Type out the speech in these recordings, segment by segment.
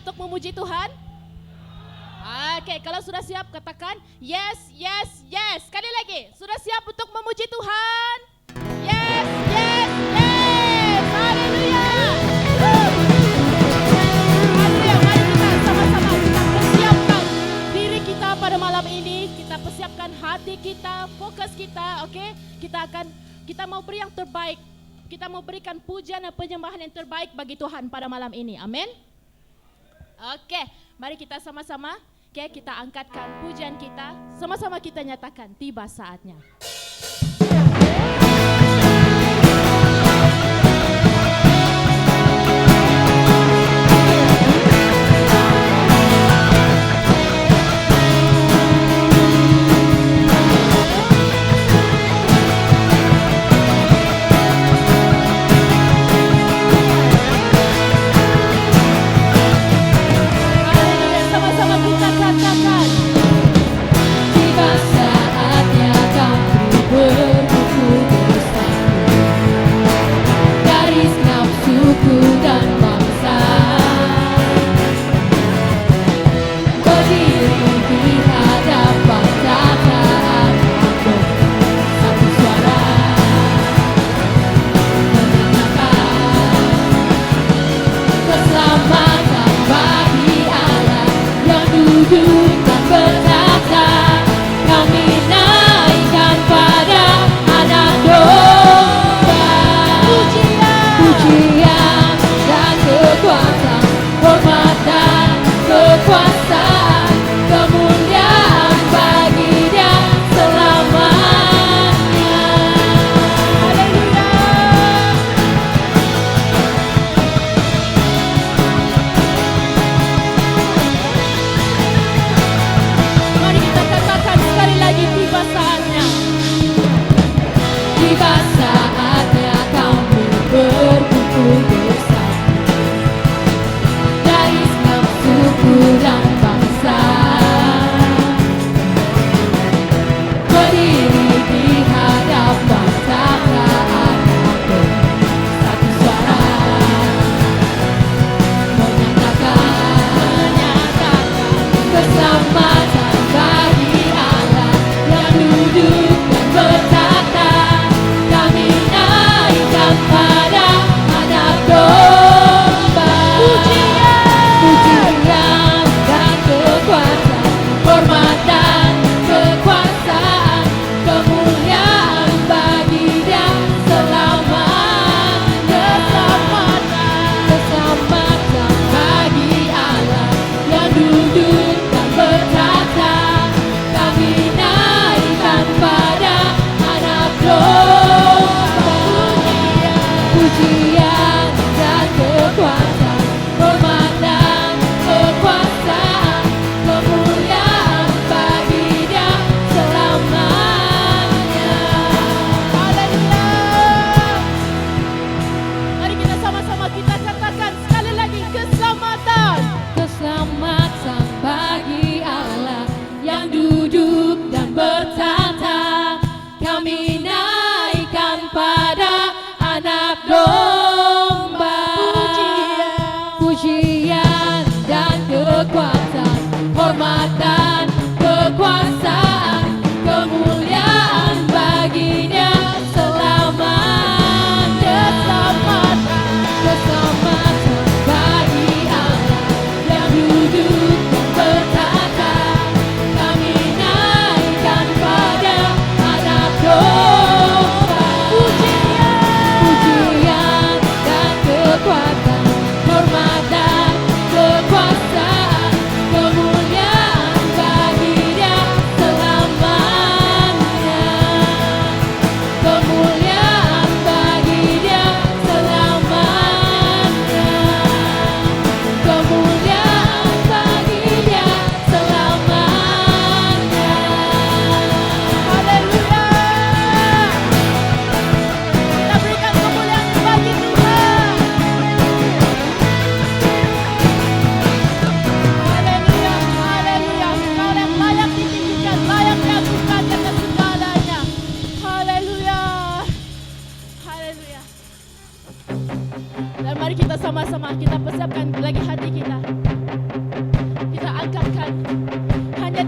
untuk memuji Tuhan? Oke, kalau sudah siap katakan yes, yes, yes. Sekali lagi, sudah siap untuk memuji Tuhan? Yes, yes, yes. Haleluya. Haleluya, mari kita sama-sama kita persiapkan diri kita pada malam ini. Kita persiapkan hati kita, fokus kita, oke? Kita mau beri yang terbaik. Kita mau berikan pujian dan penyembahan yang terbaik bagi Tuhan pada malam ini. Amin. Oke, mari kita sama-sama kita angkatkan pujian kita. Sama-sama kita nyatakan tiba saatnya.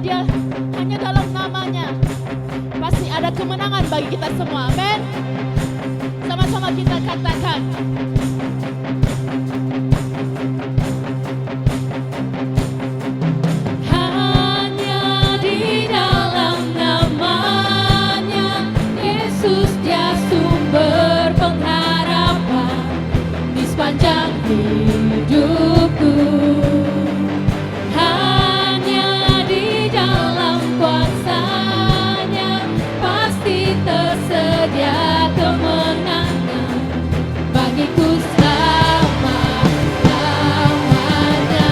dia hanya dalam namanya pasti ada kemenangan bagi kita semua. Amin. Sama-sama kita katakan. Hanya di dalam namanya Yesus, dia sumber pengharapan di sepanjang hidupku. Hanya di dalam kuasa-Nya pasti tersedia kemenangan bagiku selama-lamanya.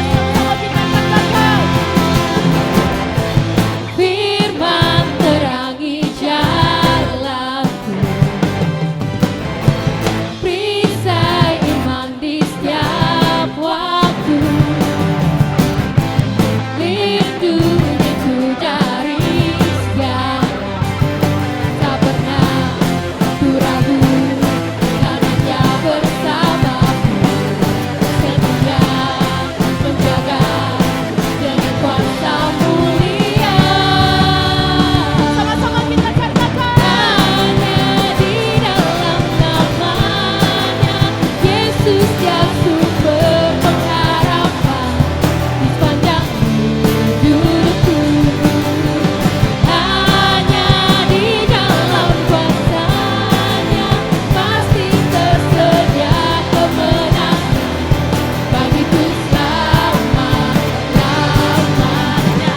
Sama-sama kita katakan. Firman terangi jalanku, perisai iman di setiap waktu, lindungiku dari segala, tak pernah ku ragu karena Dia bersamaku, setia menjaga dengan kuasa mulia. Sama-sama kita katakan. Hanya di dalam namanya Yesus, dia sumber pengharapan di sepanjang hidupku. Hanya di dalam kuasa-Nya pasti tersedia kemenangan bagiku selama-lamanya.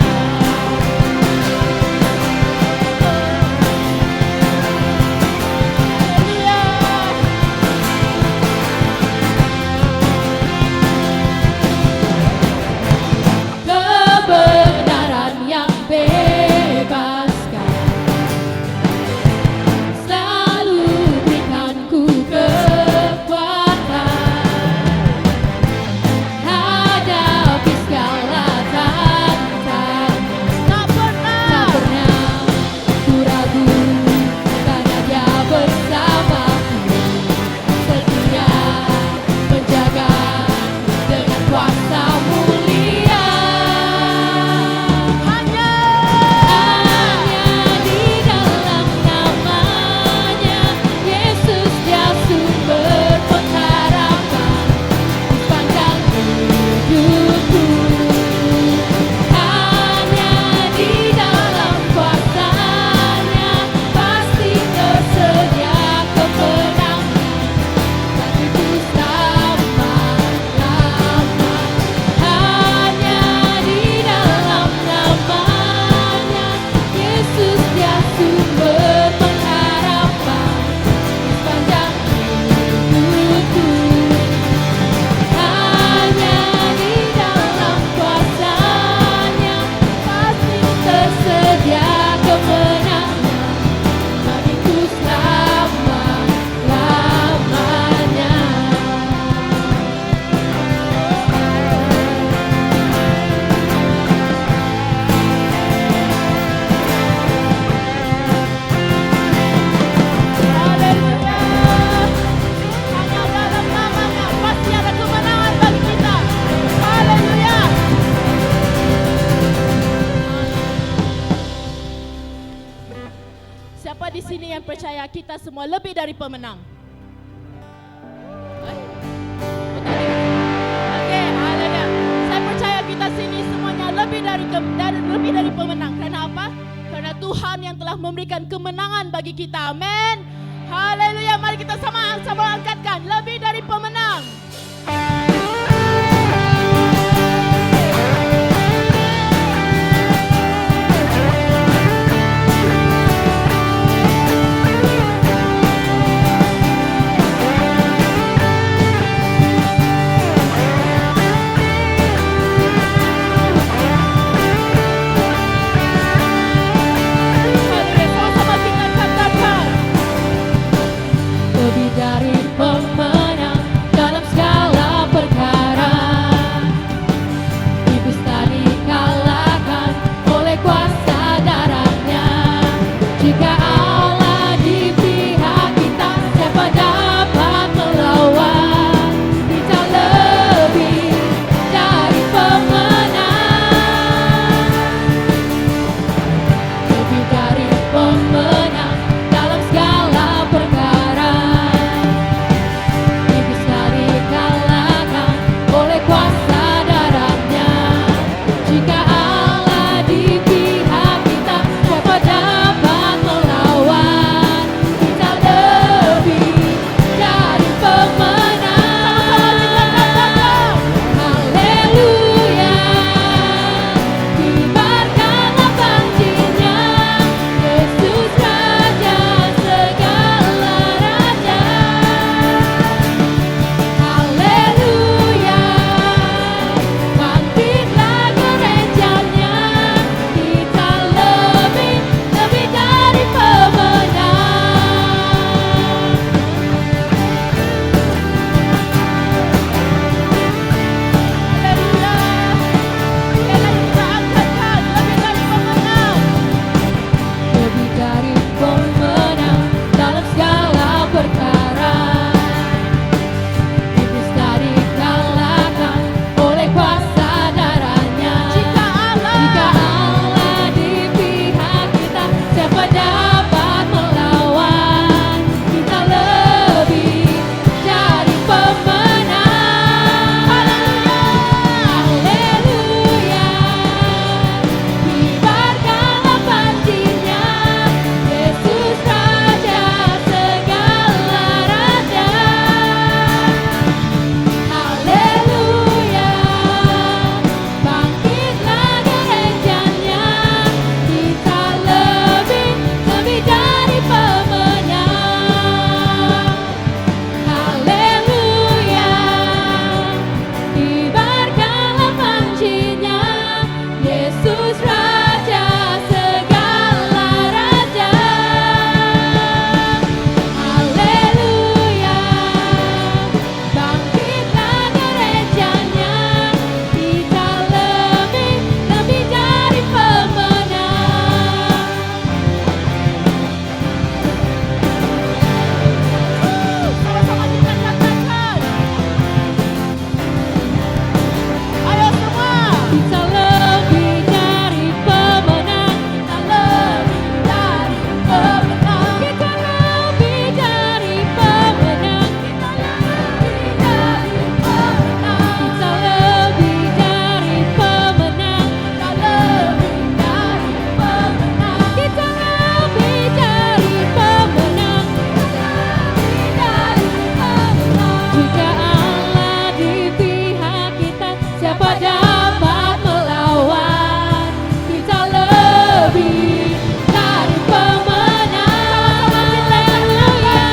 Kebenaran yang bebaskan selalu berikanku kekuatan hadapi segala tantangan. Tak pernah ku ragu karena Dia bersamaku, setia menjaga dengan kuasa mulia. Hanya di dalam namanya Yesus, dia sumber pengharapan di sepanjang hidupku. Hanya di dalam kuasa-Nya pasti tersedia kemenangan bagiku selama-lamanya. Hanya di dalam namanya Yesus, dia sumber pengharapan di sepanjang hidupku. Hanya di dalam kuasa-Nya pasti tersedia kemenangan bagiku selama-lamanya. Haleluya. Hanya dalam namanya pasti ada kemenangan bagi kita. Haleluya. Siapa di sini yang percaya kita semua lebih dari pemenang? Oke, haleluya. Saya percaya kita sini semuanya lebih dari pemenang. Karena apa? Karena Tuhan yang telah memberikan kemenangan bagi kita. Amin. Haleluya. Mari kita sama-sama angkatkan lebih dari pemenang. Haleluya. Sama-sama kita katakan. Lebih dari pemenang dalam segala siapa dapat melawan? Kita lebih dari pemenang. Haleluya, kibarkanlah pancinya, Yesus Raja segala raja. Haleluya, bangkitlah gerejanya, kita lebih dari pemenang. Haleluya, kibarkanlah pancinya, Yesus Raja segala raja. Haleluya, bangkitlah gerejanya, kita lebih dari pemenang. Sama-sama kita katakan. Ayo semua. Kita lebih dari pemenang. Kita lebih dari pemenang. Kita lebih dari pemenang. Kita lebih dari pemenang. Kita lebih dari pemenang. Kita lebih dari pemenang. Kita lebih dari pemenang. Jika Allah di pihak kita, siapa dapat melawan? Kita lebih dari pemenang. Haleluya,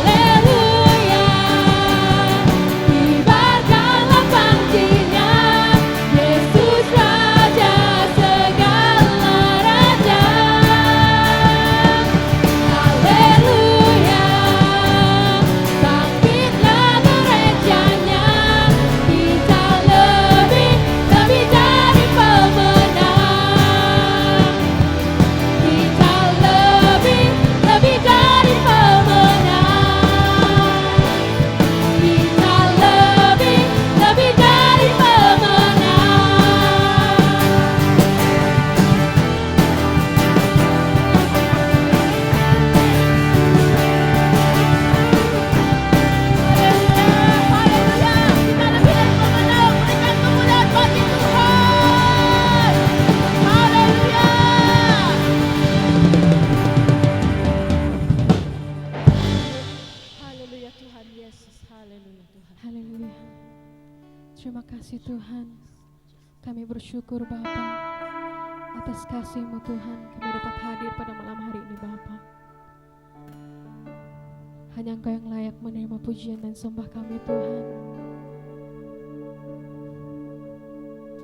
haleluya, kibarkanlah pancinya, Yesus Raja segala raja. Haleluya, bangkitlah gerejanya, kita lebih dari pemenang. Kita lebih dari pemenang. Kita lebih dari Haleluya Tuhan Yesus, haleluya Tuhan. Haleluya. Terima kasih Tuhan. Kami bersyukur Bapa atas kasih-Mu Tuhan. Kami dapat hadir pada malam hari ini Bapa. Hanya Engkau yang layak menerima pujian dan sembah kami Tuhan.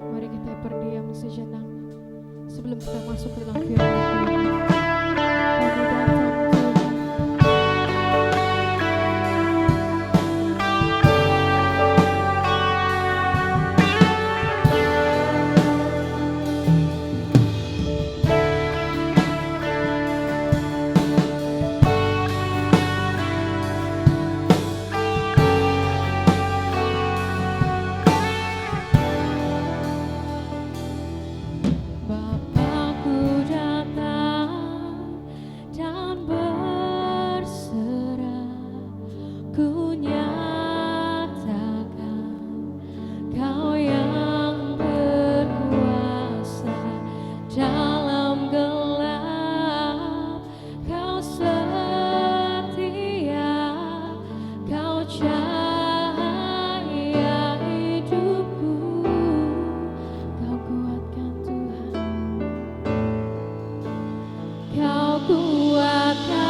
Mari kita berdiam sejenak sebelum kita masuk ke dalam firman Tuhan. Kami datang Tuhan. Bapakku datang dan berserah, ku nyatakan Kau yang berkuasa dalam gelap, Kau setia, Kau cahaya hidupku, Kau kuatkan Tuhan. Kau kuatkan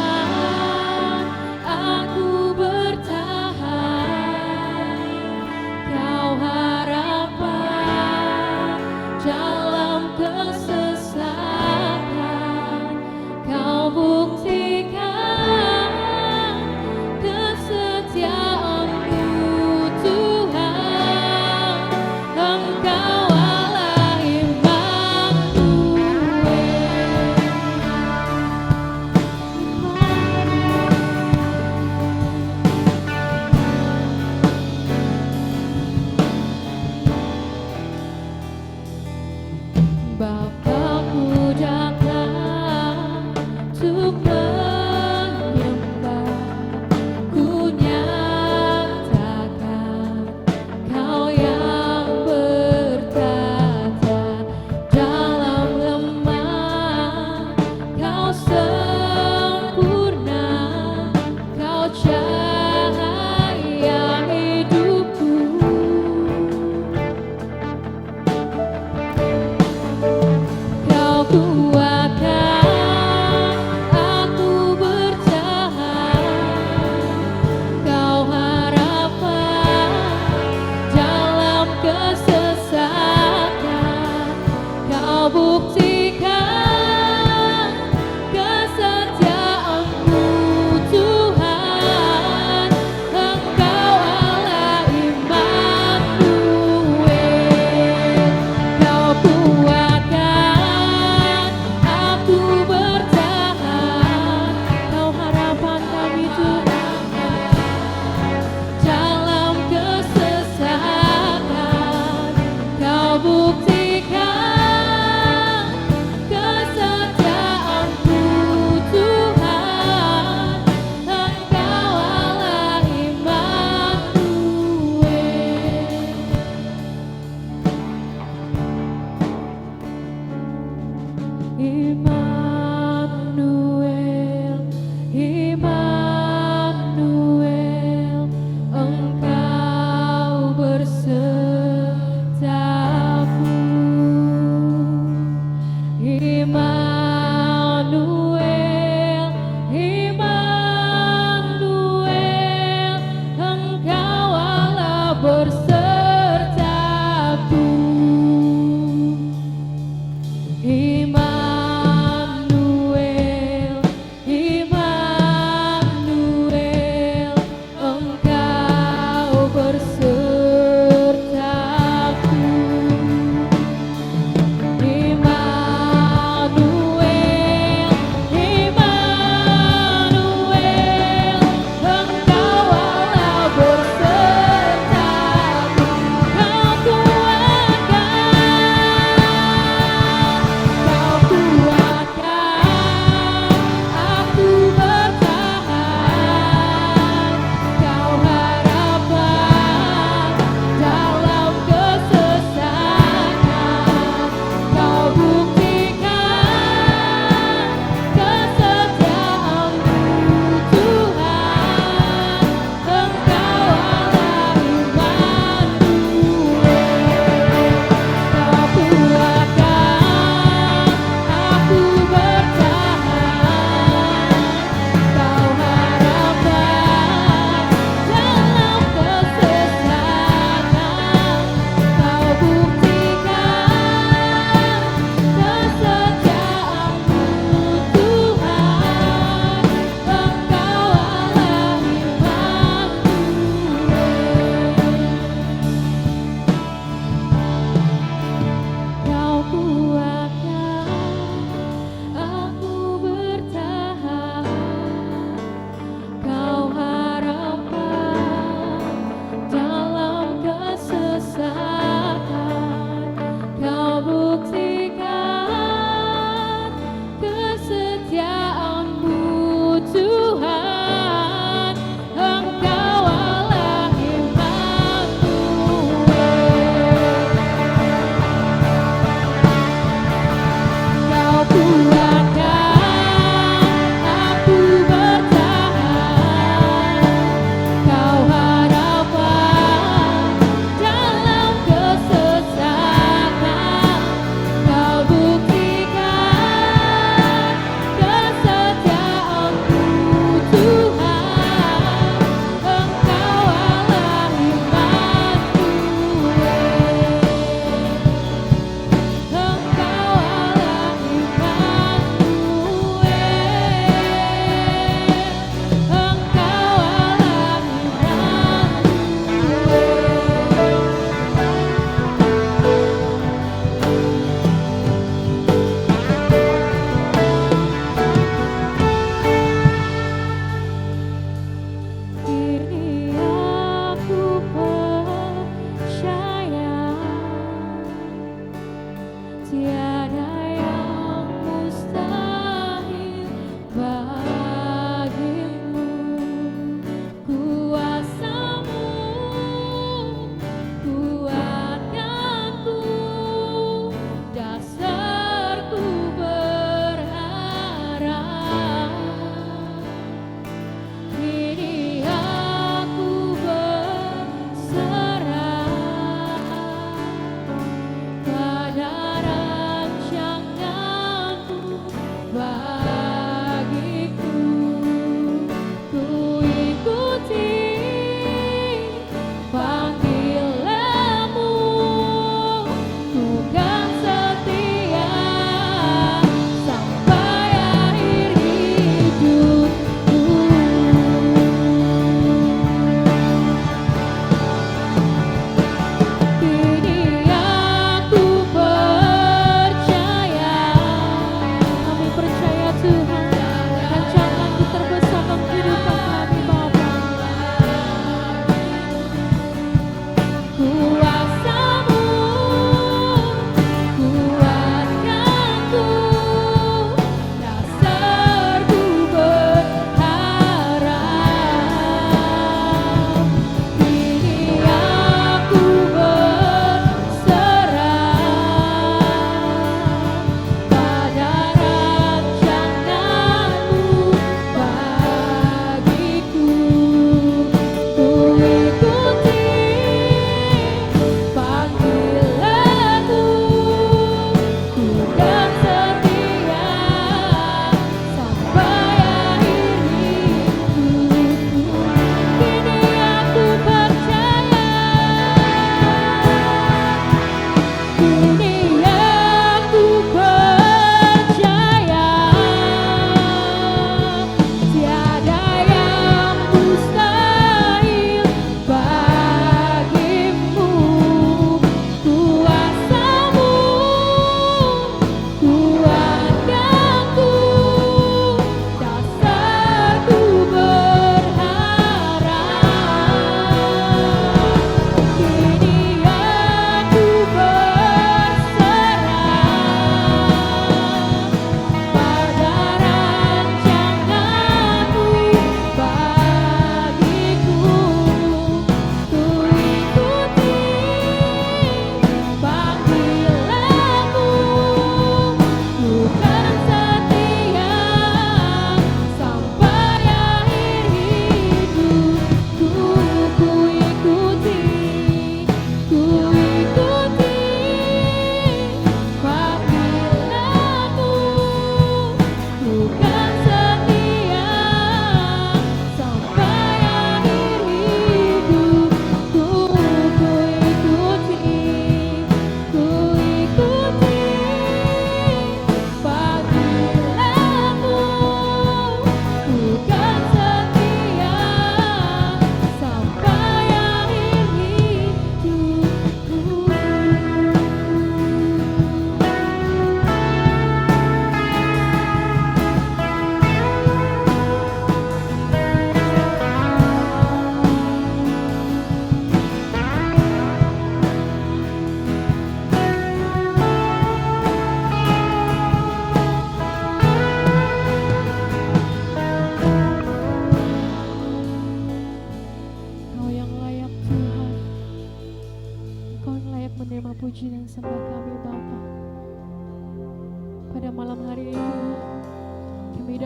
aku bertahan, Kau harapan dalam kesesatan, Kau buktikan kesetiaan-Mu Tuhan. Engkau Allah Immanuel.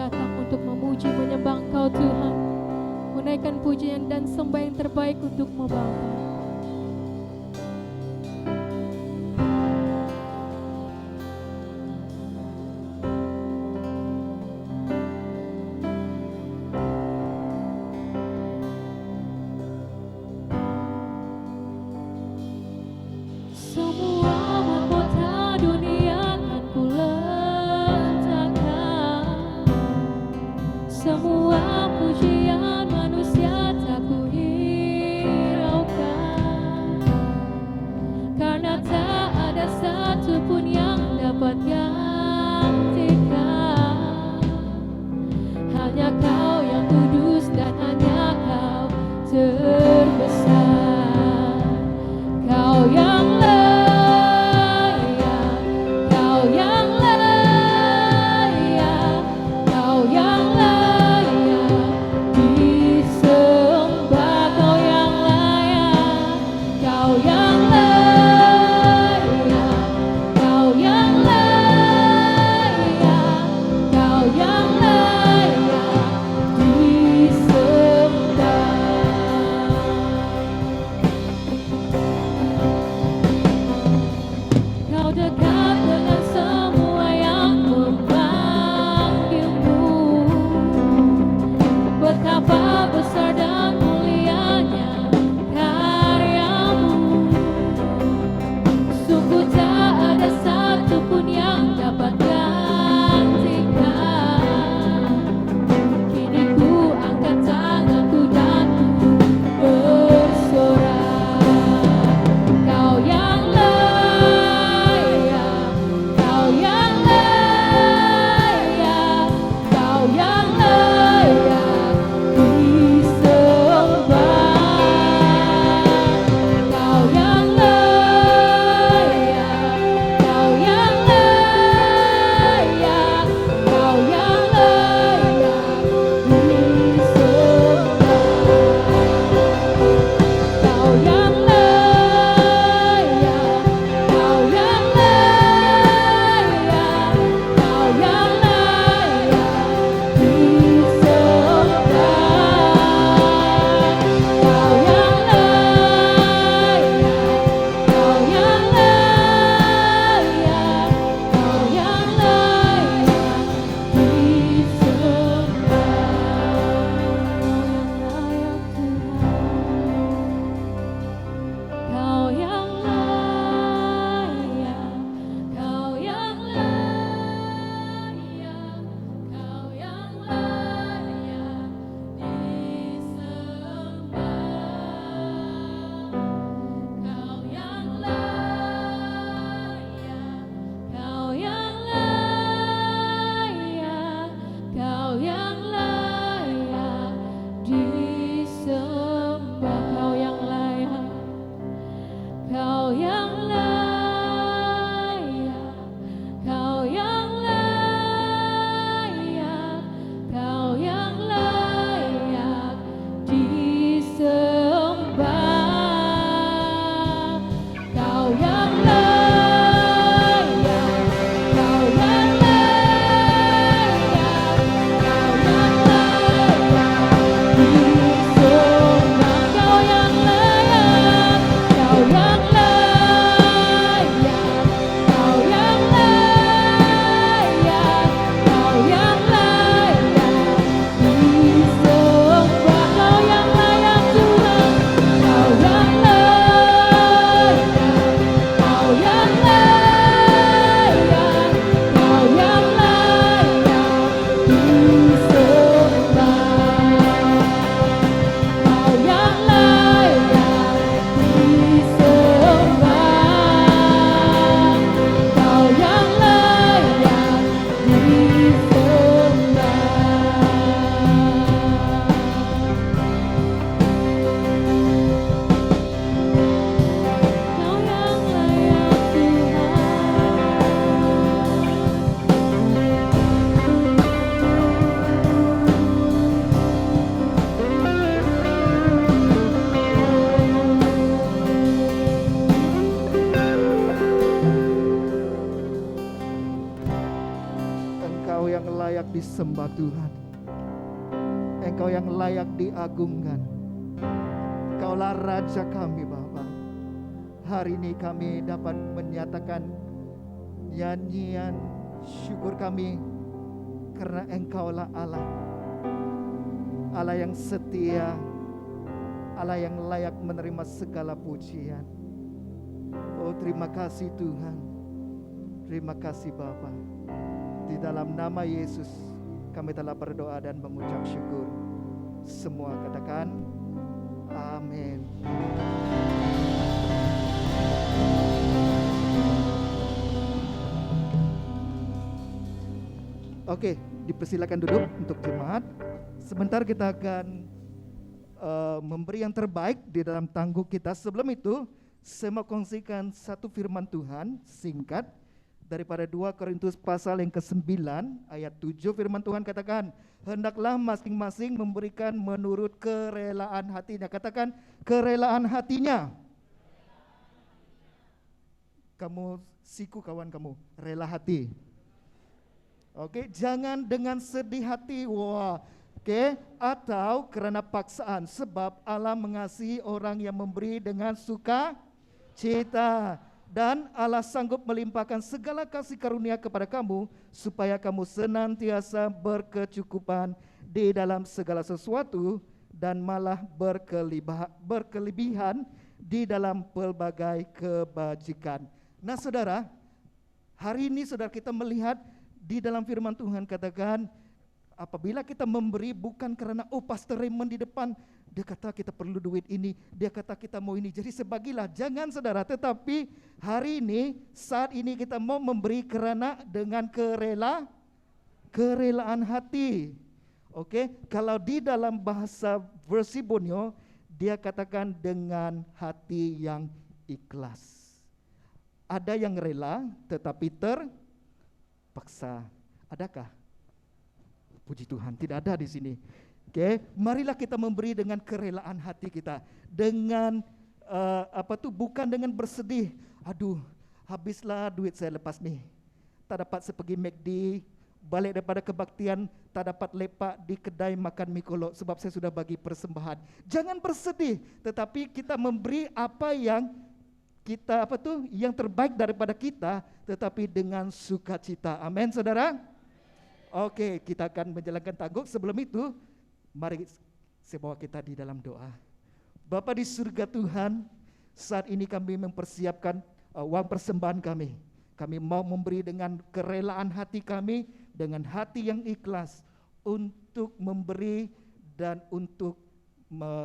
datang untuk memuji menyembah Engkau Tuhan, menaikkan pujian dan sembah yang terbaik untuk-Mu Bapa. Semua mahkota dunia kan ku letakkan, semua pujian manusia tak ku hiraukan, karena tak ada satupun yang dapat gantikan. Hanya Kau yang kudus dan hanya Kau terbesar. Kau yang layak, Kau yang layak, Kau yang layak disembah. Kau yang layak, Kau yang layak, Kau yang layak, Kau yang layak Engkau yang layak diagungkan. Kaulah Raja kami Bapa. Hari ini kami dapat menyatakan nyanyian syukur kami karena Engkaulah Allah. Allah yang setia, Allah yang layak menerima segala pujian. Oh, terima kasih Tuhan. Terima kasih Bapa. Di dalam nama Yesus kami telah berdoa dan mengucap syukur. Semua katakan amin. Oke, dipersilakan duduk untuk jemaat. Sebentar kita akan memberi yang terbaik di dalam tangguh kita. Sebelum itu, saya mau kongsikan satu firman Tuhan singkat daripada 2 Korintus pasal yang ke-9 ayat 7. Firman Tuhan katakan, hendaklah masing-masing memberikan menurut kerelaan hatinya. Katakan kerelaan hatinya. Kamu siku kawan kamu, rela hati. Oke, jangan dengan sedih hati. Wah, oke, atau karena paksaan, sebab Allah mengasihi orang yang memberi dengan sukacita. Dan Allah sanggup melimpahkan segala kasih karunia kepada kamu, supaya kamu senantiasa berkecukupan di dalam segala sesuatu, dan malah berkelebihan di dalam pelbagai kebajikan. Nah saudara, hari ini saudara kita melihat di dalam firman Tuhan katakan, apabila kita memberi bukan karena Pastor Raymond di depan, dia kata kita perlu duit ini, dia kata kita mau ini, jadi sebagilah. Jangan saudara, tetapi hari ini, saat ini kita mau memberi karena dengan kerelaan hati. Oke, kalau di dalam bahasa versi Bonyo, dia katakan dengan hati yang ikhlas. Ada yang rela tetapi terpaksa. Adakah? Puji Tuhan, tidak ada di sini. Oke, marilah kita memberi dengan kerelaan hati kita, dengan bukan dengan bersedih. Aduh, habislah duit saya lepas nih. Tak dapat saya pergi McD, balik daripada kebaktian, tak dapat lepak di kedai makan mie kolok sebab saya sudah bagi persembahan. Jangan bersedih, tetapi kita memberi apa yang kita yang terbaik daripada kita, tetapi dengan sukacita. Amin, saudara. Oke, kita akan menjalankan tangguh. Sebelum itu, mari saya bawa kita di dalam doa. Bapa di surga Tuhan, saat ini kami mempersiapkan uang persembahan kami. Kami mau memberi dengan kerelaan hati kami, dengan hati yang ikhlas untuk memberi dan untuk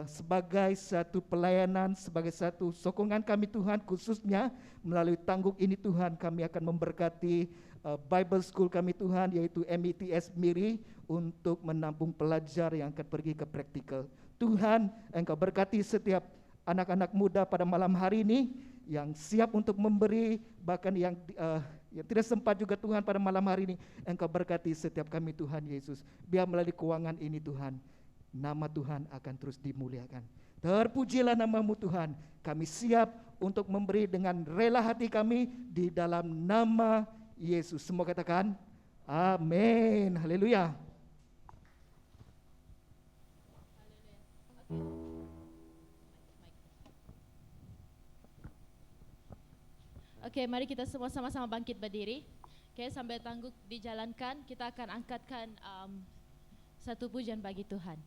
sebagai satu pelayanan, sebagai satu sokongan kami Tuhan, khususnya melalui tangguh ini Tuhan, kami akan memberkati Bible School kami Tuhan, yaitu MITS Miri, untuk menampung pelajar yang akan pergi ke praktikal. Tuhan, Engkau berkati setiap anak-anak muda pada malam hari ini yang siap untuk memberi, bahkan yang tidak sempat juga Tuhan pada malam hari ini. Engkau berkati setiap kami Tuhan Yesus. Biar melalui keuangan ini Tuhan, nama Tuhan akan terus dimuliakan. Terpujilah nama-Mu Tuhan. Kami siap untuk memberi dengan rela hati kami di dalam nama Yesus. Semua katakan amin. Haleluya. Oke, mari kita semua sama-sama bangkit berdiri. Oke, sambil tangguh dijalankan, kita akan angkatkan satu pujian bagi Tuhan.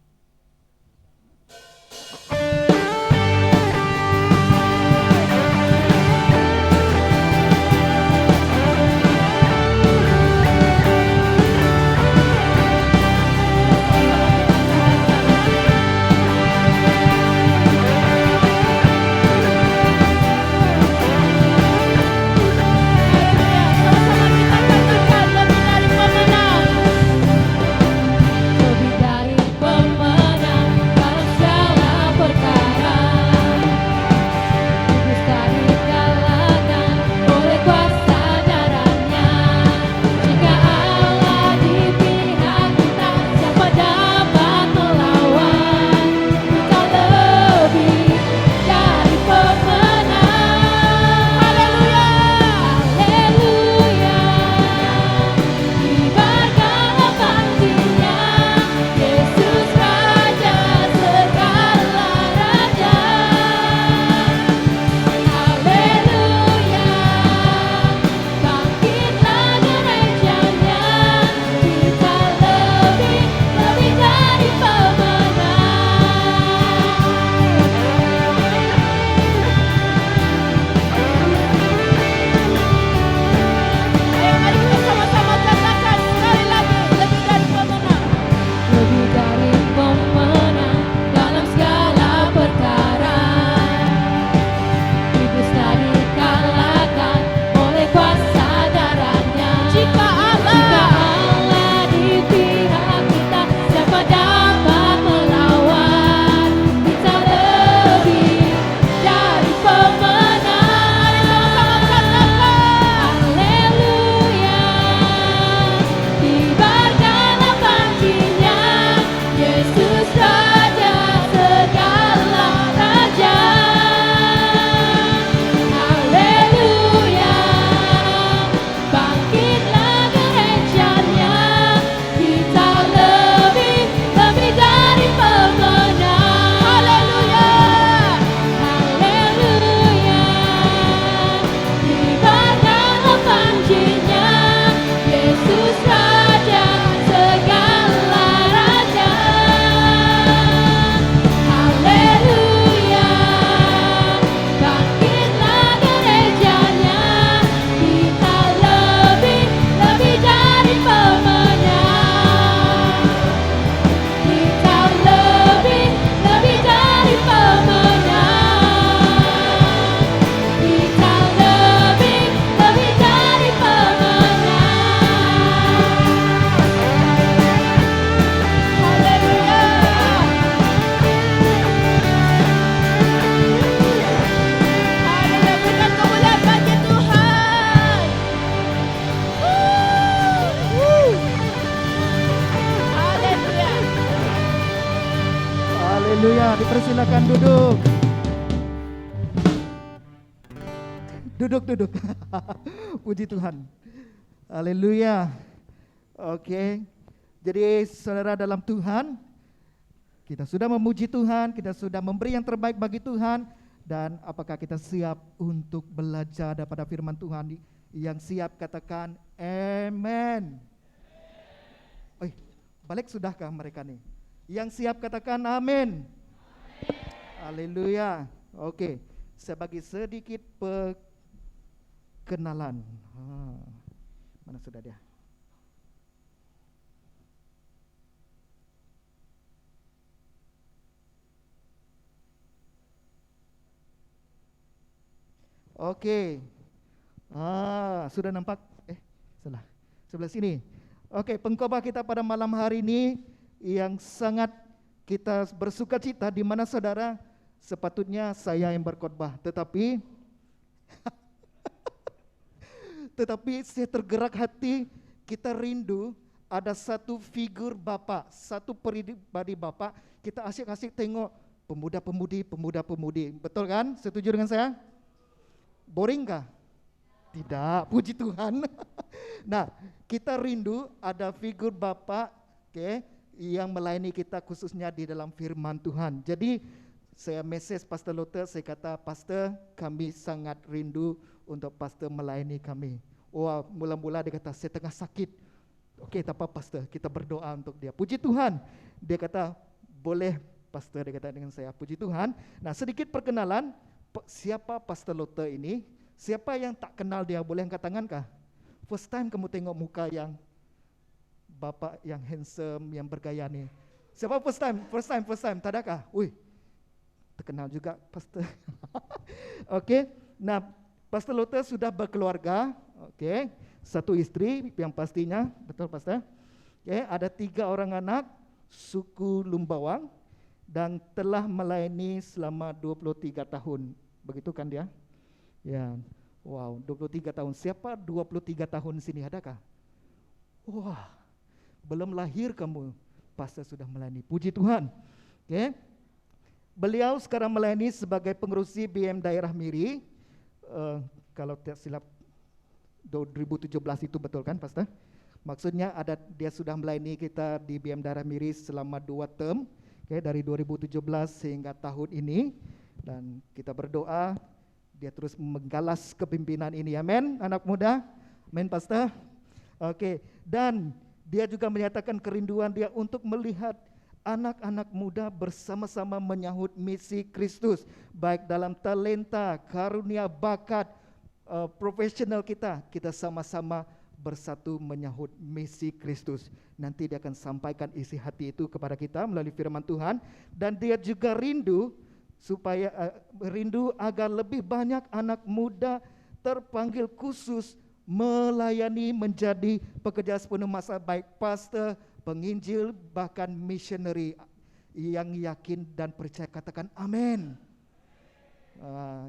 Lebih dari pemenang. Haleluya, dipersilakan duduk. Duduk. Puji Tuhan. Haleluya. Oke. Jadi saudara dalam Tuhan, kita sudah memuji Tuhan, kita sudah memberi yang terbaik bagi Tuhan. Dan apakah kita siap untuk belajar daripada firman Tuhan? Yang siap katakan amen. Balik sudahkah mereka nih? Yang siap katakan amin. Haleluya. Oke, saya bagi sedikit kenalan. Mana sudah dia? Oke. Sudah nampak? Salah. Sebelah sini. Oke, pengkhotbah kita pada malam hari ini yang sangat kita bersuka cita, di mana saudara sepatutnya saya yang berkhotbah, tetapi saya tergerak hati, kita rindu ada satu figur Bapak, satu pribadi Bapak. Kita asyik-asyik tengok pemuda-pemudi, betul kan? Setuju dengan saya? Boring kah? Tidak, puji Tuhan. Nah, kita rindu ada figur Bapak, yang melayani kita khususnya di dalam firman Tuhan. Jadi saya message Pastor Luther, saya kata, Pastor, kami sangat rindu untuk Pastor melayani kami. Mula-mula dia kata, saya tengah sakit. Oke, tak apa Pastor, kita berdoa untuk dia. Puji Tuhan. Dia kata, boleh Pastor, dia kata dengan saya. Puji Tuhan. Nah, sedikit perkenalan, siapa Pastor Luther ini? Siapa yang tak kenal dia, boleh angkat tangan kah? First time kamu tengok muka yang Bapak yang handsome, yang bergaya nih. Siapa first time, tak adakah? Terkenal juga Pastor. Oke, nah Pastor Luther sudah berkeluarga, satu istri yang pastinya, betul Pastor? Ada 3 orang anak, suku Lumbawang, dan telah melayani selama 23 tahun. Begitu kan dia? Ya, wow, 23 tahun. Siapa 23 tahun di sini, adakah? Wah, belum lahir kamu, Pastor sudah melayani. Puji Tuhan. Beliau sekarang melayani sebagai pengerusi BM Daerah Miri. Kalau tidak silap 2017 itu betul kan, Pastor? Maksudnya dia sudah melayani kita di BM Daerah Miri selama 2 term, dari 2017 sehingga tahun ini. Dan kita berdoa dia terus menggalas kepimpinan ini, amin, anak muda, amin Pastor. Dan dia juga menyatakan kerinduan dia untuk melihat anak-anak muda bersama-sama menyahut misi Kristus, baik dalam talenta, karunia, bakat, profesional kita sama-sama bersatu menyahut misi Kristus. Nanti dia akan sampaikan isi hati itu kepada kita melalui firman Tuhan. Dan dia juga rindu agar lebih banyak anak muda terpanggil khusus melayani menjadi pekerja sepenuh masa, baik pastor, penginjil, bahkan missionary. Yang yakin dan percaya katakan amin.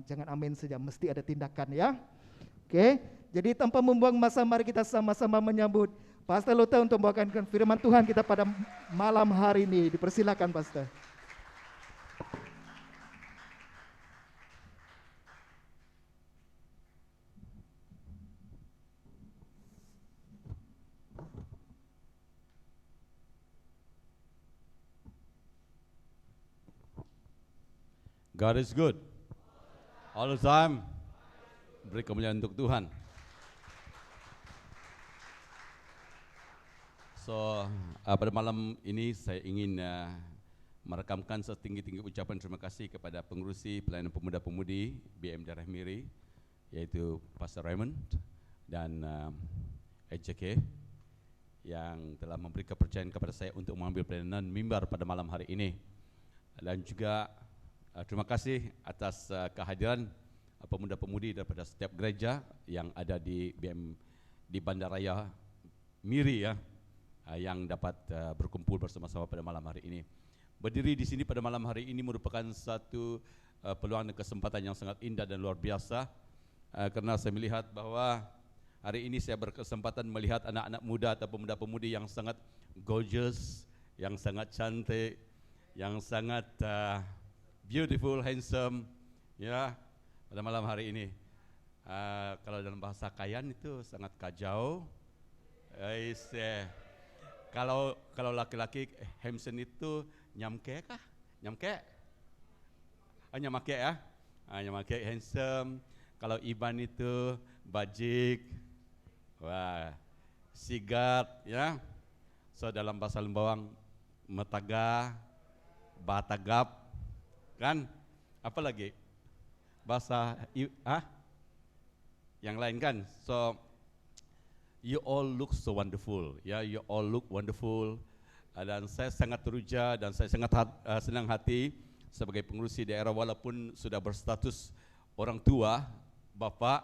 Jangan amin saja, mesti ada tindakan ya. Jadi tanpa membuang masa, mari kita sama-sama menyambut Pastor Luther untuk membawakan firman Tuhan kita pada malam hari ini. Dipersilakan Pastor. God is good. All the time. Beri kemuliaan untuk Tuhan. Pada malam ini saya ingin merekamkan setinggi-tinggi ucapan terima kasih kepada pengurusi pelayanan pemuda-pemudi BM Daerah Miri, yaitu Pastor Raymond dan EJK, yang telah memberi kepercayaan kepada saya untuk mengambil pelayanan mimbar pada malam hari ini. Dan juga terima kasih atas kehadiran pemuda-pemudi daripada setiap gereja yang ada di BM di Bandaraya Miri ya, yang dapat berkumpul bersama-sama pada malam hari ini. Berdiri di sini pada malam hari ini merupakan satu peluang dan kesempatan yang sangat indah dan luar biasa, karena saya melihat bahwa hari ini saya berkesempatan melihat anak-anak muda atau pemuda-pemudi yang sangat gorgeous, yang sangat cantik, yang sangat beautiful, handsome, ya, pada malam hari ini. Kalau dalam bahasa Kayan itu sangat kajau. Kalau laki-laki handsome itu nyamke kah? Nyamke? Nyamake ya? Nyamake handsome. Kalau Iban itu bajik. Wah, sigap, ya. So dalam bahasa Lembawang metaga, batagap, kan? Apa lagi? Bahasa yang lain kan? So you all look so wonderful, ya. You all look wonderful. Dan saya sangat teruja dan saya sangat senang hati sebagai pengurusi daerah, walaupun sudah berstatus orang tua, bapak,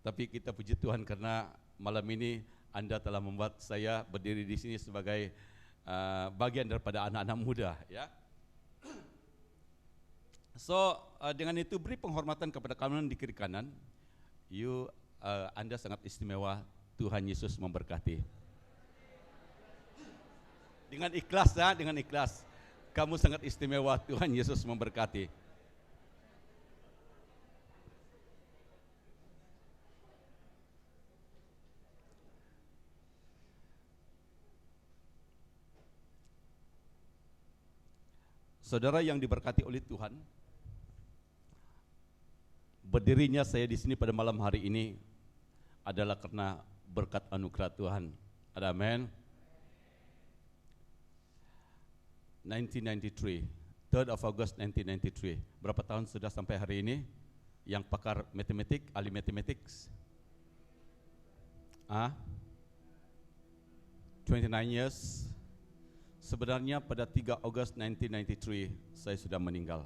tapi kita puji Tuhan karena malam ini Anda telah membuat saya berdiri di sini sebagai bagian daripada anak-anak muda, ya. So dengan itu beri penghormatan kepada kanan di kiri kanan. Anda sangat istimewa. Tuhan Yesus memberkati. Dengan ikhlas, ya, dengan ikhlas. Kamu sangat istimewa. Tuhan Yesus memberkati. Saudara yang diberkati oleh Tuhan, berdirinya saya di sini pada malam hari ini adalah karena berkat anugerah Tuhan. Ada amin. 1993, 3rd of August 1993. Berapa tahun sudah sampai hari ini? Yang pakar matematik, ahli mathematics? 29 years. Sebenarnya pada 3 Ogos 1993 saya sudah meninggal.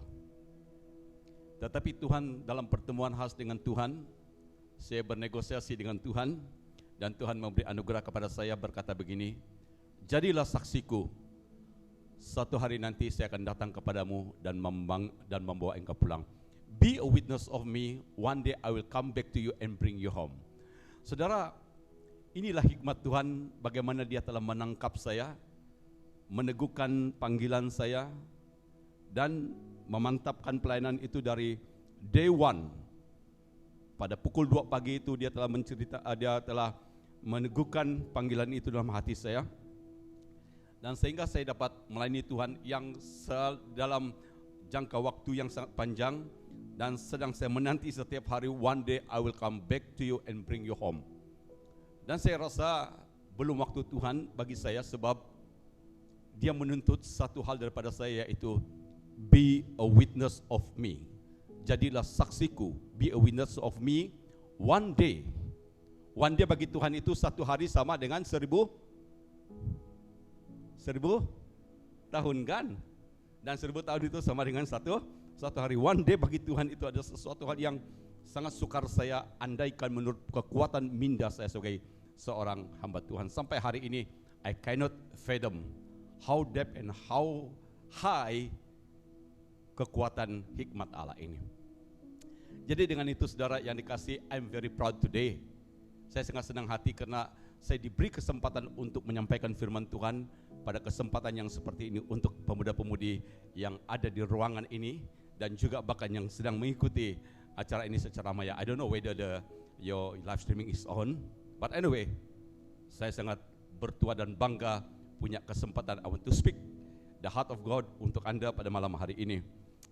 Tetapi Tuhan dalam pertemuan khas dengan Tuhan, saya bernegosiasi dengan Tuhan dan Tuhan memberi anugerah kepada saya berkata begini, jadilah saksiku. Suatu hari nanti saya akan datang kepadamu dan membawa engkau pulang. Be a witness of me, one day I will come back to you and bring you home. Saudara, inilah hikmat Tuhan bagaimana Dia telah menangkap saya, meneguhkan panggilan saya, dan memantapkan pelayanan itu dari day one. Pada pukul 2 pagi itu dia telah meneguhkan panggilan itu dalam hati saya. Dan sehingga saya dapat melayani Tuhan yang dalam jangka waktu yang sangat panjang, dan sedang saya menanti setiap hari, one day I will come back to you and bring you home. Dan saya rasa belum waktu Tuhan bagi saya, sebab Dia menuntut satu hal daripada saya, yaitu be a witness of me. Jadilah saksiku, be a witness of me one day. One day bagi Tuhan itu satu hari sama dengan 1000 tahun kan? Dan 1000 tahun itu sama dengan satu hari. One day bagi Tuhan itu ada sesuatu hal yang sangat sukar saya andaikan menurut kekuatan minda saya sebagai seorang hamba Tuhan. Sampai hari ini I cannot fathom how deep and how high kekuatan hikmat Allah ini. Jadi dengan itu saudara yang dikasih, I'm very proud today. Saya sangat senang hati karena saya diberi kesempatan untuk menyampaikan firman Tuhan pada kesempatan yang seperti ini untuk pemuda-pemudi yang ada di ruangan ini dan juga bahkan yang sedang mengikuti acara ini secara maya. I don't know whether your live streaming is on, but anyway, saya sangat bertua dan bangga punya kesempatan I want to speak the heart of God untuk Anda pada malam hari ini.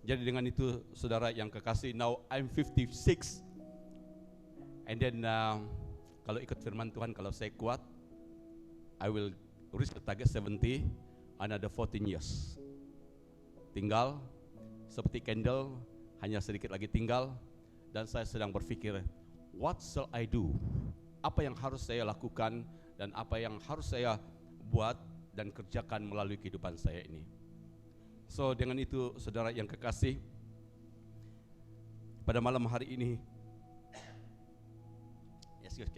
Jadi dengan itu saudara yang kekasih, now I'm 56 and then kalau ikut firman Tuhan, kalau saya kuat I will reach the target 70, another 14 years. Tinggal seperti candle, hanya sedikit lagi tinggal, dan saya sedang berpikir, what shall I do? Apa yang harus saya lakukan dan apa yang harus saya buat dan kerjakan melalui kehidupan saya ini. So dengan itu saudara yang kekasih, pada malam hari ini,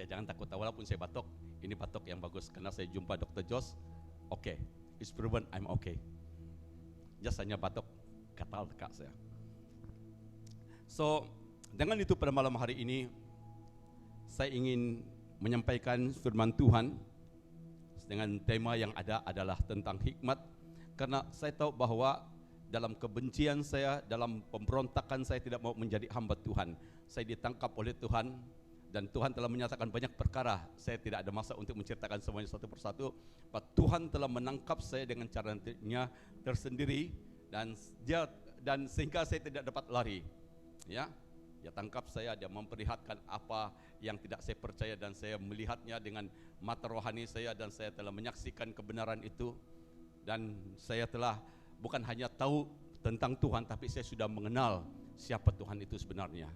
jangan takut, walaupun saya batuk, ini batuk yang bagus karena saya jumpa Dr. Jos. Okay, it's proven I'm okay. Just hanya batuk, gatal dekat saya. So dengan itu pada malam hari ini saya ingin menyampaikan firman Tuhan dengan tema yang ada adalah tentang hikmat, karena saya tahu bahwa dalam kebencian saya, dalam pemberontakan saya tidak mau menjadi hamba Tuhan. Saya ditangkap oleh Tuhan dan Tuhan telah menyatakan banyak perkara. Saya tidak ada masa untuk menceritakan semuanya satu persatu. Tuhan telah menangkap saya dengan caranya tersendiri dan sehingga saya tidak dapat lari. Ya, dia tangkap saya, dia memperlihatkan apa yang tidak saya percaya dan saya melihatnya dengan mata rohani saya dan saya telah menyaksikan kebenaran itu dan saya telah bukan hanya tahu tentang Tuhan tapi saya sudah mengenal siapa Tuhan itu sebenarnya.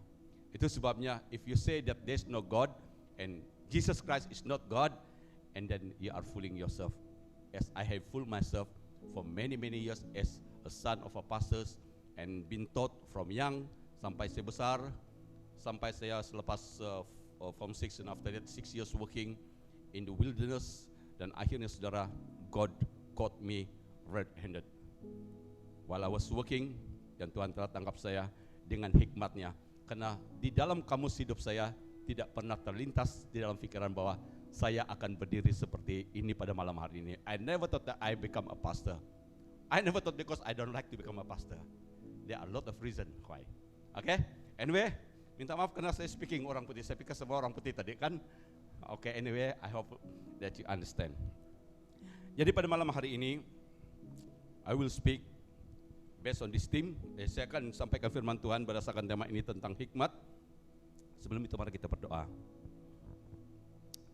Itu sebabnya if you say that there's no God and Jesus Christ is not God, and then you are fooling yourself. As I have fooled myself for many years as a son of a pastor and been taught from young sampai saya besar, sampai saya selepas from 6 and after that 6 years working in the wilderness, dan akhirnya saudara, God caught me red-handed while I was working, dan Tuhan telah tangkap saya dengan hikmatnya. Karena di dalam kamus hidup saya tidak pernah terlintas di dalam pikiran bahwa saya akan berdiri seperti ini pada malam hari ini. I never thought that I become a pastor. I never thought because I don't like to become a pastor. There are a lot of reason why. Okay? Anyway, minta maaf karena saya speaking orang putih. Saya pikir semua orang putih tadi kan. Okay, anyway, I hope that you understand. Jadi pada malam hari ini, I will speak based on this theme. Saya akan sampaikan firman Tuhan berdasarkan tema ini tentang hikmat. Sebelum itu mari kita berdoa.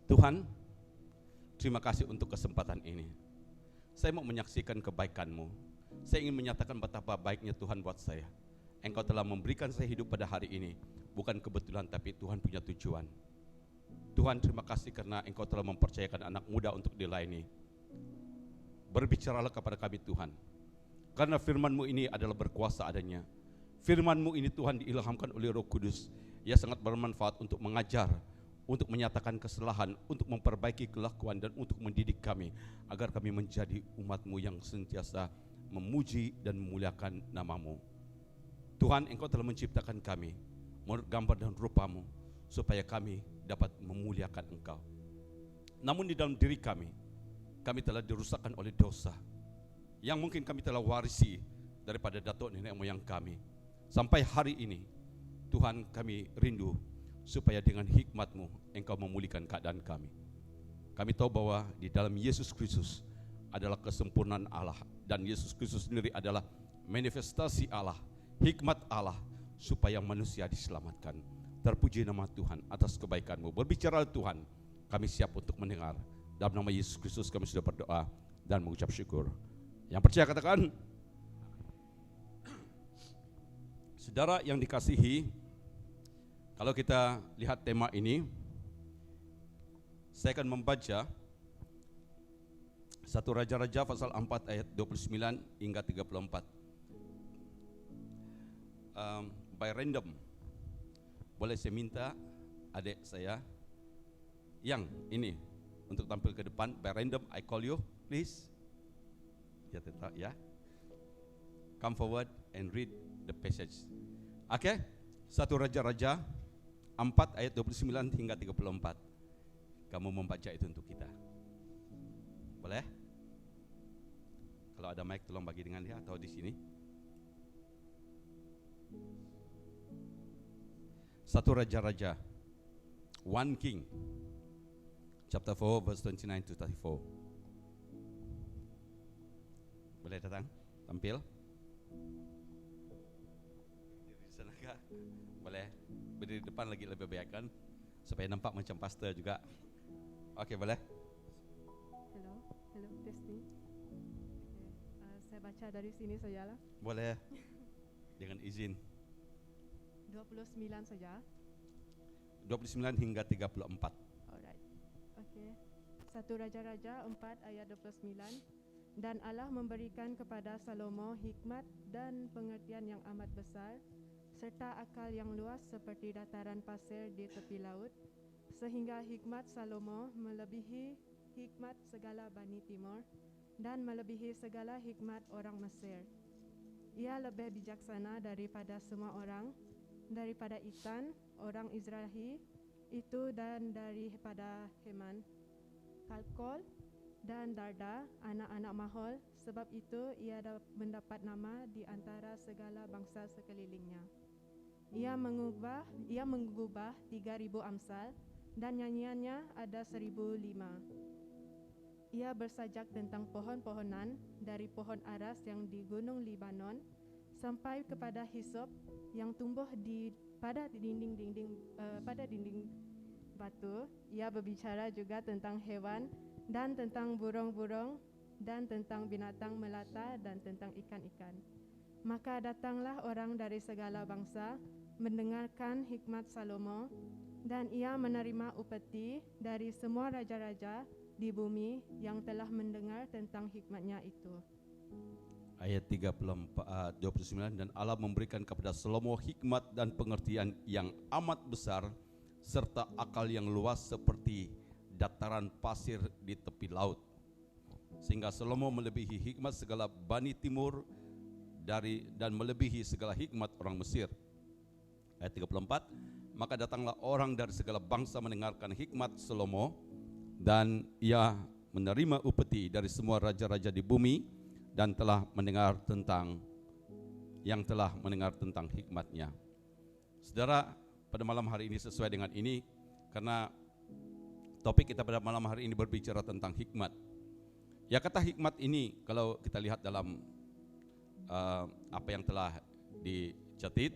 Tuhan, terima kasih untuk kesempatan ini. Saya mau menyaksikan kebaikan-Mu. Saya ingin menyatakan betapa baiknya Tuhan buat saya. Engkau telah memberikan saya hidup pada hari ini. Bukan kebetulan tapi Tuhan punya tujuan. Tuhan, terima kasih karena Engkau telah mempercayakan anak muda untuk dilayani. Berbicaralah kepada kami Tuhan. Karena firman-Mu ini adalah berkuasa adanya. Firman-Mu ini Tuhan diilhamkan oleh Roh Kudus. Ia sangat bermanfaat untuk mengajar, untuk menyatakan kesalahan, untuk memperbaiki kelakuan dan untuk mendidik kami agar kami menjadi umat-Mu yang sentiasa memuji dan memuliakan nama-Mu. Tuhan, Engkau telah menciptakan kami menurut gambar dan rupa-Mu supaya kami dapat memuliakan Engkau. Namun di dalam diri kami telah dirusakkan oleh dosa yang mungkin kami telah warisi daripada datuk nenek moyang kami. Sampai hari ini, Tuhan, kami rindu supaya dengan hikmat-Mu Engkau memulihkan keadaan kami. Kami tahu bahwa di dalam Yesus Kristus adalah kesempurnaan Allah, dan Yesus Kristus sendiri adalah manifestasi Allah, hikmat Allah, supaya manusia diselamatkan. Terpuji nama Tuhan atas kebaikan-Mu. Berbicara Tuhan, kami siap untuk mendengar. Dalam nama Yesus Kristus kami sudah berdoa dan mengucap syukur. Yang percaya katakan. Saudara yang dikasihi, kalau kita lihat tema ini, saya akan membaca 1 Raja-Raja pasal 4 ayat 29 hingga 34. By random, boleh saya minta adik saya yang ini untuk tampil ke depan. By random, I call you, please. Ya, tetap ya. Come forward and read the passage. Oke, 1 Raja-Raja 4 ayat 29 hingga 34. Kamu membaca itu untuk kita. Boleh? Kalau ada mic tolong bagi dengan dia atau di sini. 1 Raja-Raja 1 King chapter 4 verse 29 to 34. Boleh datang, tampil. Berdiri di sana kah? Boleh. Berdiri di depan lagi lebih baik kan, supaya nampak macam pastor juga. Oke, boleh. Hello, testing. Saya baca dari sini saja lah. Boleh. Dengan izin. 29 saja. 29 hingga 34. Alright. Okay. 1 Raja-Raja 4 ayat 29. Dan Allah memberikan kepada Salomo hikmat dan pengertian yang amat besar, serta akal yang luas seperti dataran pasir di tepi laut, sehingga hikmat Salomo melebihi hikmat segala Bani Timur dan melebihi segala hikmat orang Mesir. Ia lebih bijaksana daripada semua orang, daripada Itan, orang Izrahi itu, dan daripada Heman, Kalkol, dan Darda, anak-anak Mahol, sebab itu ia mendapat nama di antara segala bangsa sekelilingnya. Ia mengubah 3,000 amsal dan nyanyiannya ada 1,005. Ia bersajak tentang pohon-pohonan dari pohon aras yang di gunung Libanon sampai kepada hisop yang tumbuh pada dinding batu. Ia berbicara juga tentang hewan dan tentang burung-burung dan tentang binatang melata dan tentang ikan-ikan. Maka datanglah orang dari segala bangsa mendengarkan hikmat Salomo, dan ia menerima upeti dari semua raja-raja di bumi yang telah mendengar tentang hikmatnya itu. Ayat 29, dan Allah memberikan kepada Salomo hikmat dan pengertian yang amat besar serta akal yang luas seperti dataran pasir di tepi laut, sehingga Salomo melebihi hikmat segala Bani Timur dan melebihi segala hikmat orang Mesir. Ayat 34, maka datanglah orang dari segala bangsa mendengarkan hikmat Salomo, dan ia menerima upeti dari semua raja-raja di bumi dan telah mendengar tentang hikmatnya. Saudara, pada malam hari ini sesuai dengan ini, karena topik kita pada malam hari ini berbicara tentang hikmat. Ya, kata hikmat ini kalau kita lihat dalam apa yang telah dicatat,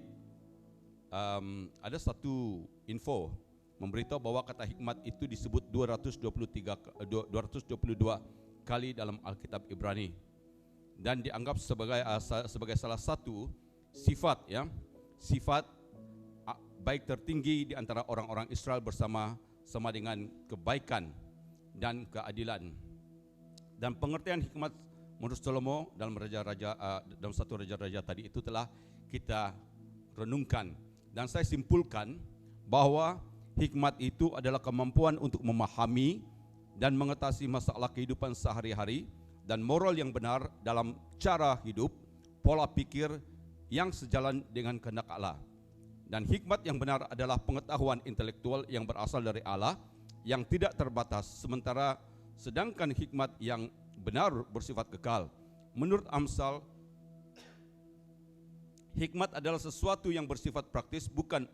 ada satu info memberitahu bahwa kata hikmat itu disebut 222 kali dalam Alkitab Ibrani, dan dianggap sebagai salah satu sifat baik tertinggi di antara orang-orang Israel sama dengan kebaikan dan keadilan. Dan pengertian hikmat menurut Salomo dalam satu raja-raja tadi itu telah kita renungkan, dan saya simpulkan bahwa hikmat itu adalah kemampuan untuk memahami dan mengatasi masalah kehidupan sehari-hari dan moral yang benar dalam cara hidup, pola pikir yang sejalan dengan kehendak Allah. Dan hikmat yang benar adalah pengetahuan intelektual yang berasal dari Allah yang tidak terbatas, sedangkan hikmat yang benar bersifat kekal. Menurut Amsal, hikmat adalah sesuatu yang bersifat praktis, bukan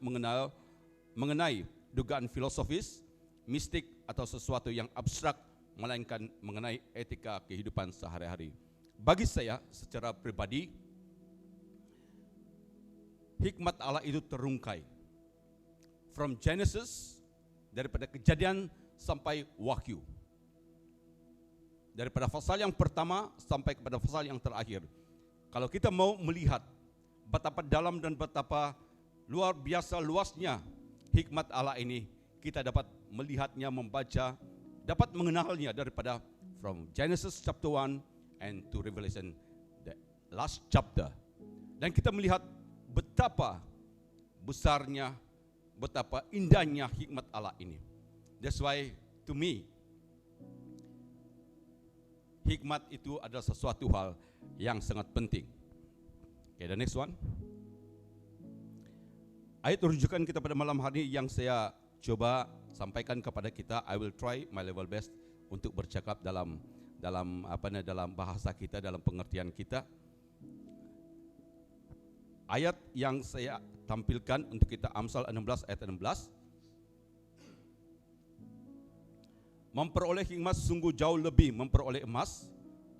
mengenai dugaan filosofis, mistik atau sesuatu yang abstrak, melainkan mengenai etika kehidupan sehari-hari. Bagi saya secara pribadi, hikmat Allah itu terungkai from Genesis, daripada Kejadian sampai Wahyu, daripada pasal yang pertama sampai kepada pasal yang terakhir. Kalau kita mau melihat betapa dalam dan betapa luar biasa luasnya hikmat Allah ini, kita dapat melihatnya, membaca, dapat mengenalnya daripada from Genesis chapter 1 and to Revelation the last chapter. Dan kita melihat betapa besarnya, betapa indahnya hikmat Allah ini. That's why to me, hikmat itu adalah sesuatu hal yang sangat penting. Okay, the next one. Ayat rujukan kita pada malam hari yang saya coba sampaikan kepada kita, I will try my level best untuk bercakap dalam bahasa kita, dalam pengertian kita. Ayat yang saya tampilkan untuk kita, Amsal 16 ayat 16. Memperoleh hikmat sungguh jauh lebih memperoleh emas,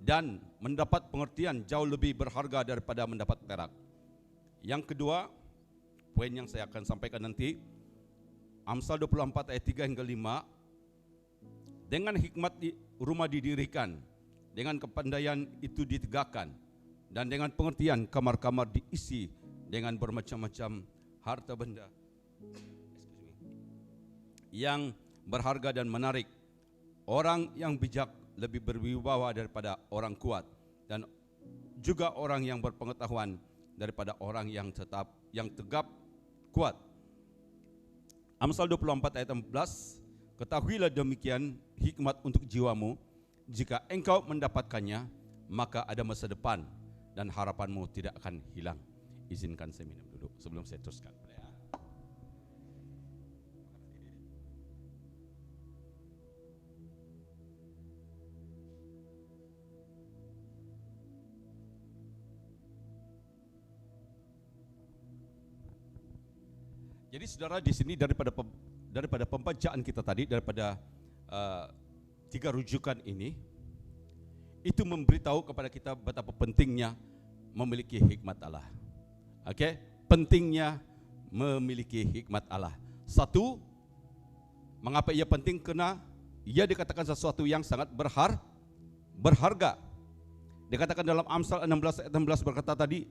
dan mendapat pengertian jauh lebih berharga daripada mendapat perak. Yang kedua, poin yang saya akan sampaikan nanti, Amsal 24 ayat 3 hingga 5. Dengan hikmat rumah didirikan, dengan kepandaian itu ditegakkan, dan dengan pengertian kamar-kamar diisi dengan bermacam-macam harta benda yang berharga dan menarik. Orang yang bijak lebih berwibawa daripada orang kuat, dan juga orang yang berpengetahuan daripada orang yang tegap kuat. Amsal 24 ayat 14, ketahuilah demikian hikmat untuk jiwamu, jika engkau mendapatkannya, maka ada masa depan dan harapanmu tidak akan hilang. Izinkan saya minum dulu sebelum saya teruskan. Jadi saudara di sini daripada pembacaan kita tadi, daripada 3 rujukan ini, itu memberitahu kepada kita betapa pentingnya memiliki hikmat Allah. Oke, pentingnya memiliki hikmat Allah. Satu, mengapa ia penting? Karena ia dikatakan sesuatu yang sangat berharga. Dikatakan dalam Amsal 16 ayat 16 berkata tadi,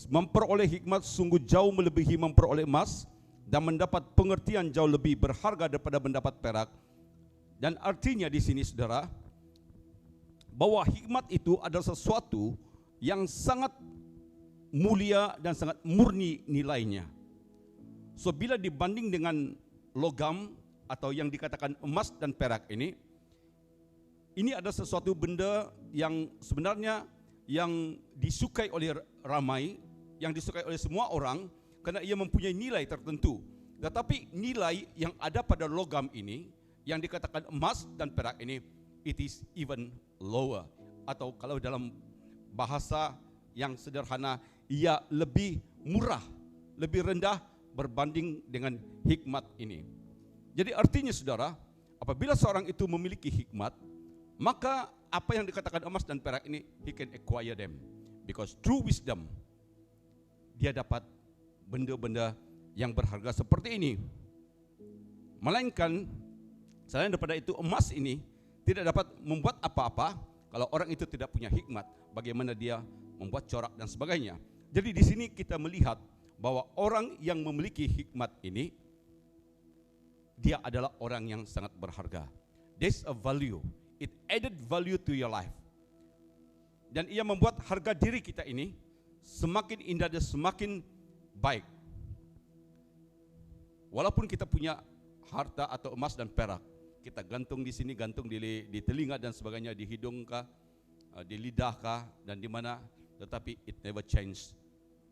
memperoleh hikmat sungguh jauh melebihi memperoleh emas, dan mendapat pengertian jauh lebih berharga daripada mendapat perak. Dan artinya di sini saudara, bahwa hikmat itu adalah sesuatu yang sangat mulia dan sangat murni nilainya. So bila dibanding dengan logam atau yang dikatakan emas dan perak ini ada sesuatu benda yang sebenarnya yang disukai oleh ramai, yang disukai oleh semua orang karena ia mempunyai nilai tertentu. Tetapi nilai yang ada pada logam ini, yang dikatakan emas dan perak ini, it is even lower, atau kalau dalam bahasa yang sederhana, ia lebih murah, lebih rendah berbanding dengan hikmat ini. Jadi artinya saudara, apabila seorang itu memiliki hikmat, maka apa yang dikatakan emas dan perak ini, he can acquire them, because through wisdom dia dapat benda-benda yang berharga seperti ini. Melainkan selain daripada itu, emas ini tidak dapat membuat apa-apa kalau orang itu tidak punya hikmat, bagaimana dia membuat corak dan sebagainya. Jadi di sini kita melihat bahwa orang yang memiliki hikmat ini, dia adalah orang yang sangat berharga. There's a value, it added value to your life. Dan ia membuat harga diri kita ini semakin indah dan semakin baik. Walaupun kita punya harta atau emas dan perak, kita gantung di sini, gantung di telinga dan sebagainya, di hidung kah, di lidah kah, dan di mana, tetapi it never change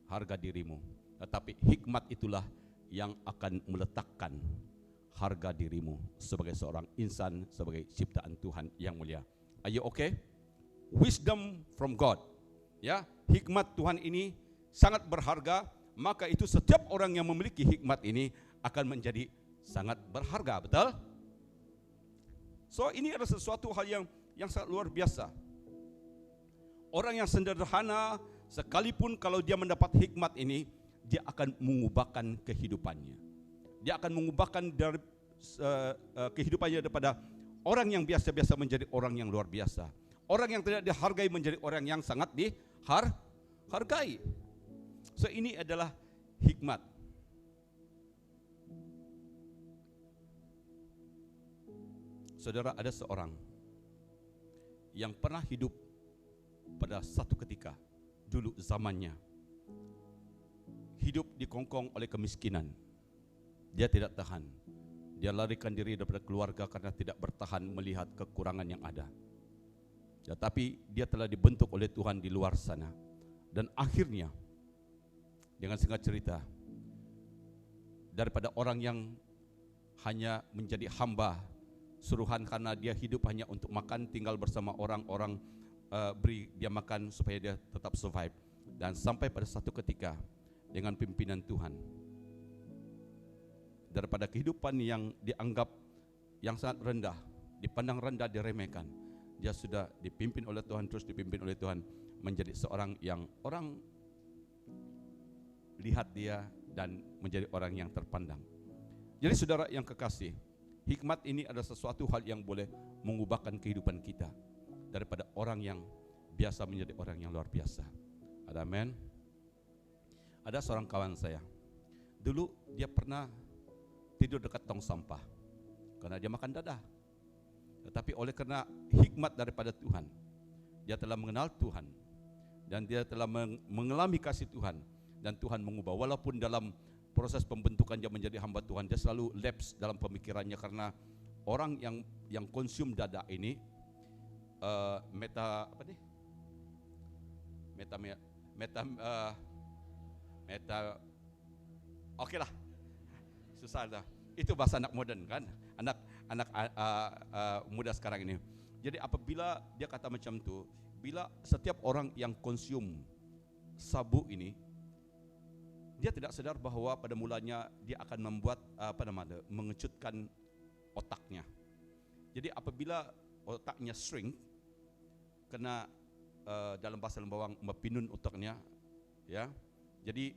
harga dirimu. Tetapi hikmat itulah yang akan meletakkan harga dirimu sebagai seorang insan, sebagai ciptaan Tuhan yang mulia. Are you okay? Wisdom from God. Ya, hikmat Tuhan ini sangat berharga, maka itu setiap orang yang memiliki hikmat ini akan menjadi sangat berharga, betul? So ini adalah sesuatu hal yang sangat luar biasa. Orang yang sederhana, sekalipun kalau dia mendapat hikmat ini, dia akan mengubahkan kehidupannya. Dia akan mengubahkan dari kehidupannya daripada orang yang biasa-biasa menjadi orang yang luar biasa. Orang yang tidak dihargai menjadi orang yang sangat dihargai. So ini adalah hikmat. Saudara, ada seorang yang pernah hidup pada satu ketika dulu zamannya, hidup dikongkong oleh kemiskinan. Dia tidak tahan. Dia larikan diri daripada keluarga karena tidak bertahan melihat kekurangan yang ada. Tetapi dia telah dibentuk oleh Tuhan di luar sana. Dan akhirnya, dengan singkat cerita, daripada orang yang hanya menjadi hamba suruhan karena dia hidup hanya untuk makan, tinggal bersama orang-orang, beri dia makan supaya dia tetap survive. Dan sampai pada satu ketika dengan pimpinan Tuhan, daripada kehidupan yang dianggap yang sangat rendah, dipandang rendah, diremehkan, dia sudah dipimpin oleh Tuhan, terus dipimpin oleh Tuhan menjadi seorang yang orang lihat dia dan menjadi orang yang terpandang. Jadi saudara yang kekasih, hikmat ini adalah sesuatu hal yang boleh mengubahkan kehidupan kita daripada orang yang biasa menjadi orang yang luar biasa. Ada amen. Ada seorang kawan saya, dulu dia pernah tidur dekat tong sampah karena dia makan dadah. Tetapi oleh karena hikmat daripada Tuhan, dia telah mengenal Tuhan dan dia telah mengalami kasih Tuhan, dan Tuhan mengubah. Walaupun dalam proses pembentukan dia menjadi hamba Tuhan, dia selalu lapse dalam pemikirannya karena orang yang konsum dada ini oke lah, susah dah. Itu bahasa anak modern kan, anak muda sekarang ini. Jadi apabila dia kata macam tu, bila setiap orang yang konsum sabu ini, dia tidak sadar bahwa pada mulanya dia akan membuat mengecutkan otaknya. Jadi apabila otaknya shrink, kena dalam bahasa Lembawang mepinun otaknya, ya. Jadi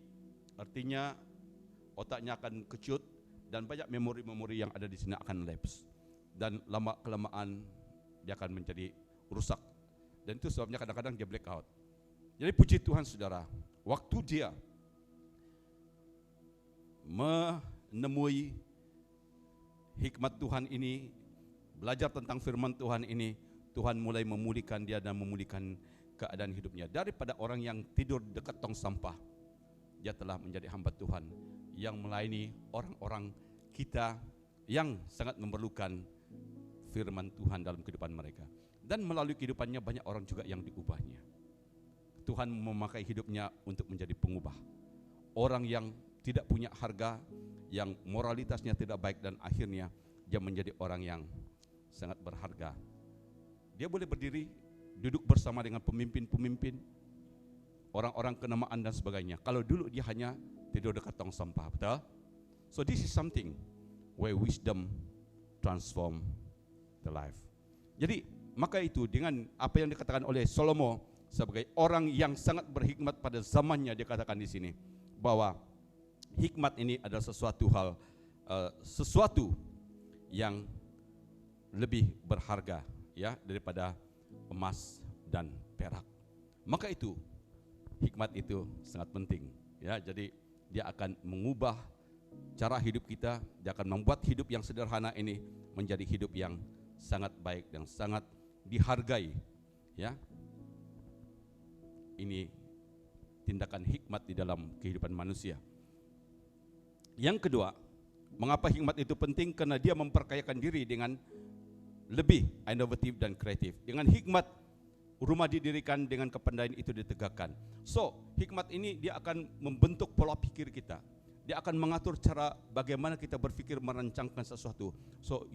artinya otaknya akan kecut dan banyak memori-memori yang ada di sini akan lapse, dan lama kelamaan dia akan menjadi rusak, dan itu sebabnya kadang-kadang dia blackout. Jadi puji Tuhan saudara, waktu dia menemui hikmat Tuhan ini, belajar tentang firman Tuhan ini, Tuhan mulai memulihkan dia dan memulihkan keadaan hidupnya. Daripada orang yang tidur dekat tong sampah, dia telah menjadi hamba Tuhan yang melayani orang-orang kita yang sangat memerlukan firman Tuhan dalam kehidupan mereka. Dan melalui kehidupannya banyak orang juga yang diubahnya. Tuhan memakai hidupnya untuk menjadi pengubah. Orang yang tidak punya harga, yang moralitasnya tidak baik, dan akhirnya dia menjadi orang yang sangat berharga. Dia boleh berdiri, duduk bersama dengan pemimpin-pemimpin, orang-orang kenamaan dan sebagainya. Kalau dulu dia hanya tidur dekat tong sampah, betul? So this is something where wisdom transform the life. Jadi maka itu dengan apa yang dikatakan oleh Salomo sebagai orang yang sangat berhikmat pada zamannya, dia katakan di sini bahwa hikmat ini adalah sesuatu yang lebih berharga, ya, daripada emas dan perak. Maka itu hikmat itu sangat penting, ya. Jadi dia akan mengubah cara hidup kita, dia akan membuat hidup yang sederhana ini menjadi hidup yang sangat baik dan sangat dihargai, ya. Ini tindakan hikmat di dalam kehidupan manusia. Yang kedua, mengapa hikmat itu penting? Karena dia memperkayakan diri dengan lebih inovatif dan kreatif. Dengan hikmat, rumah didirikan, dengan kepandaian itu ditegakkan. So, hikmat ini dia akan membentuk pola pikir kita. Dia akan mengatur cara bagaimana kita berpikir merancangkan sesuatu. So,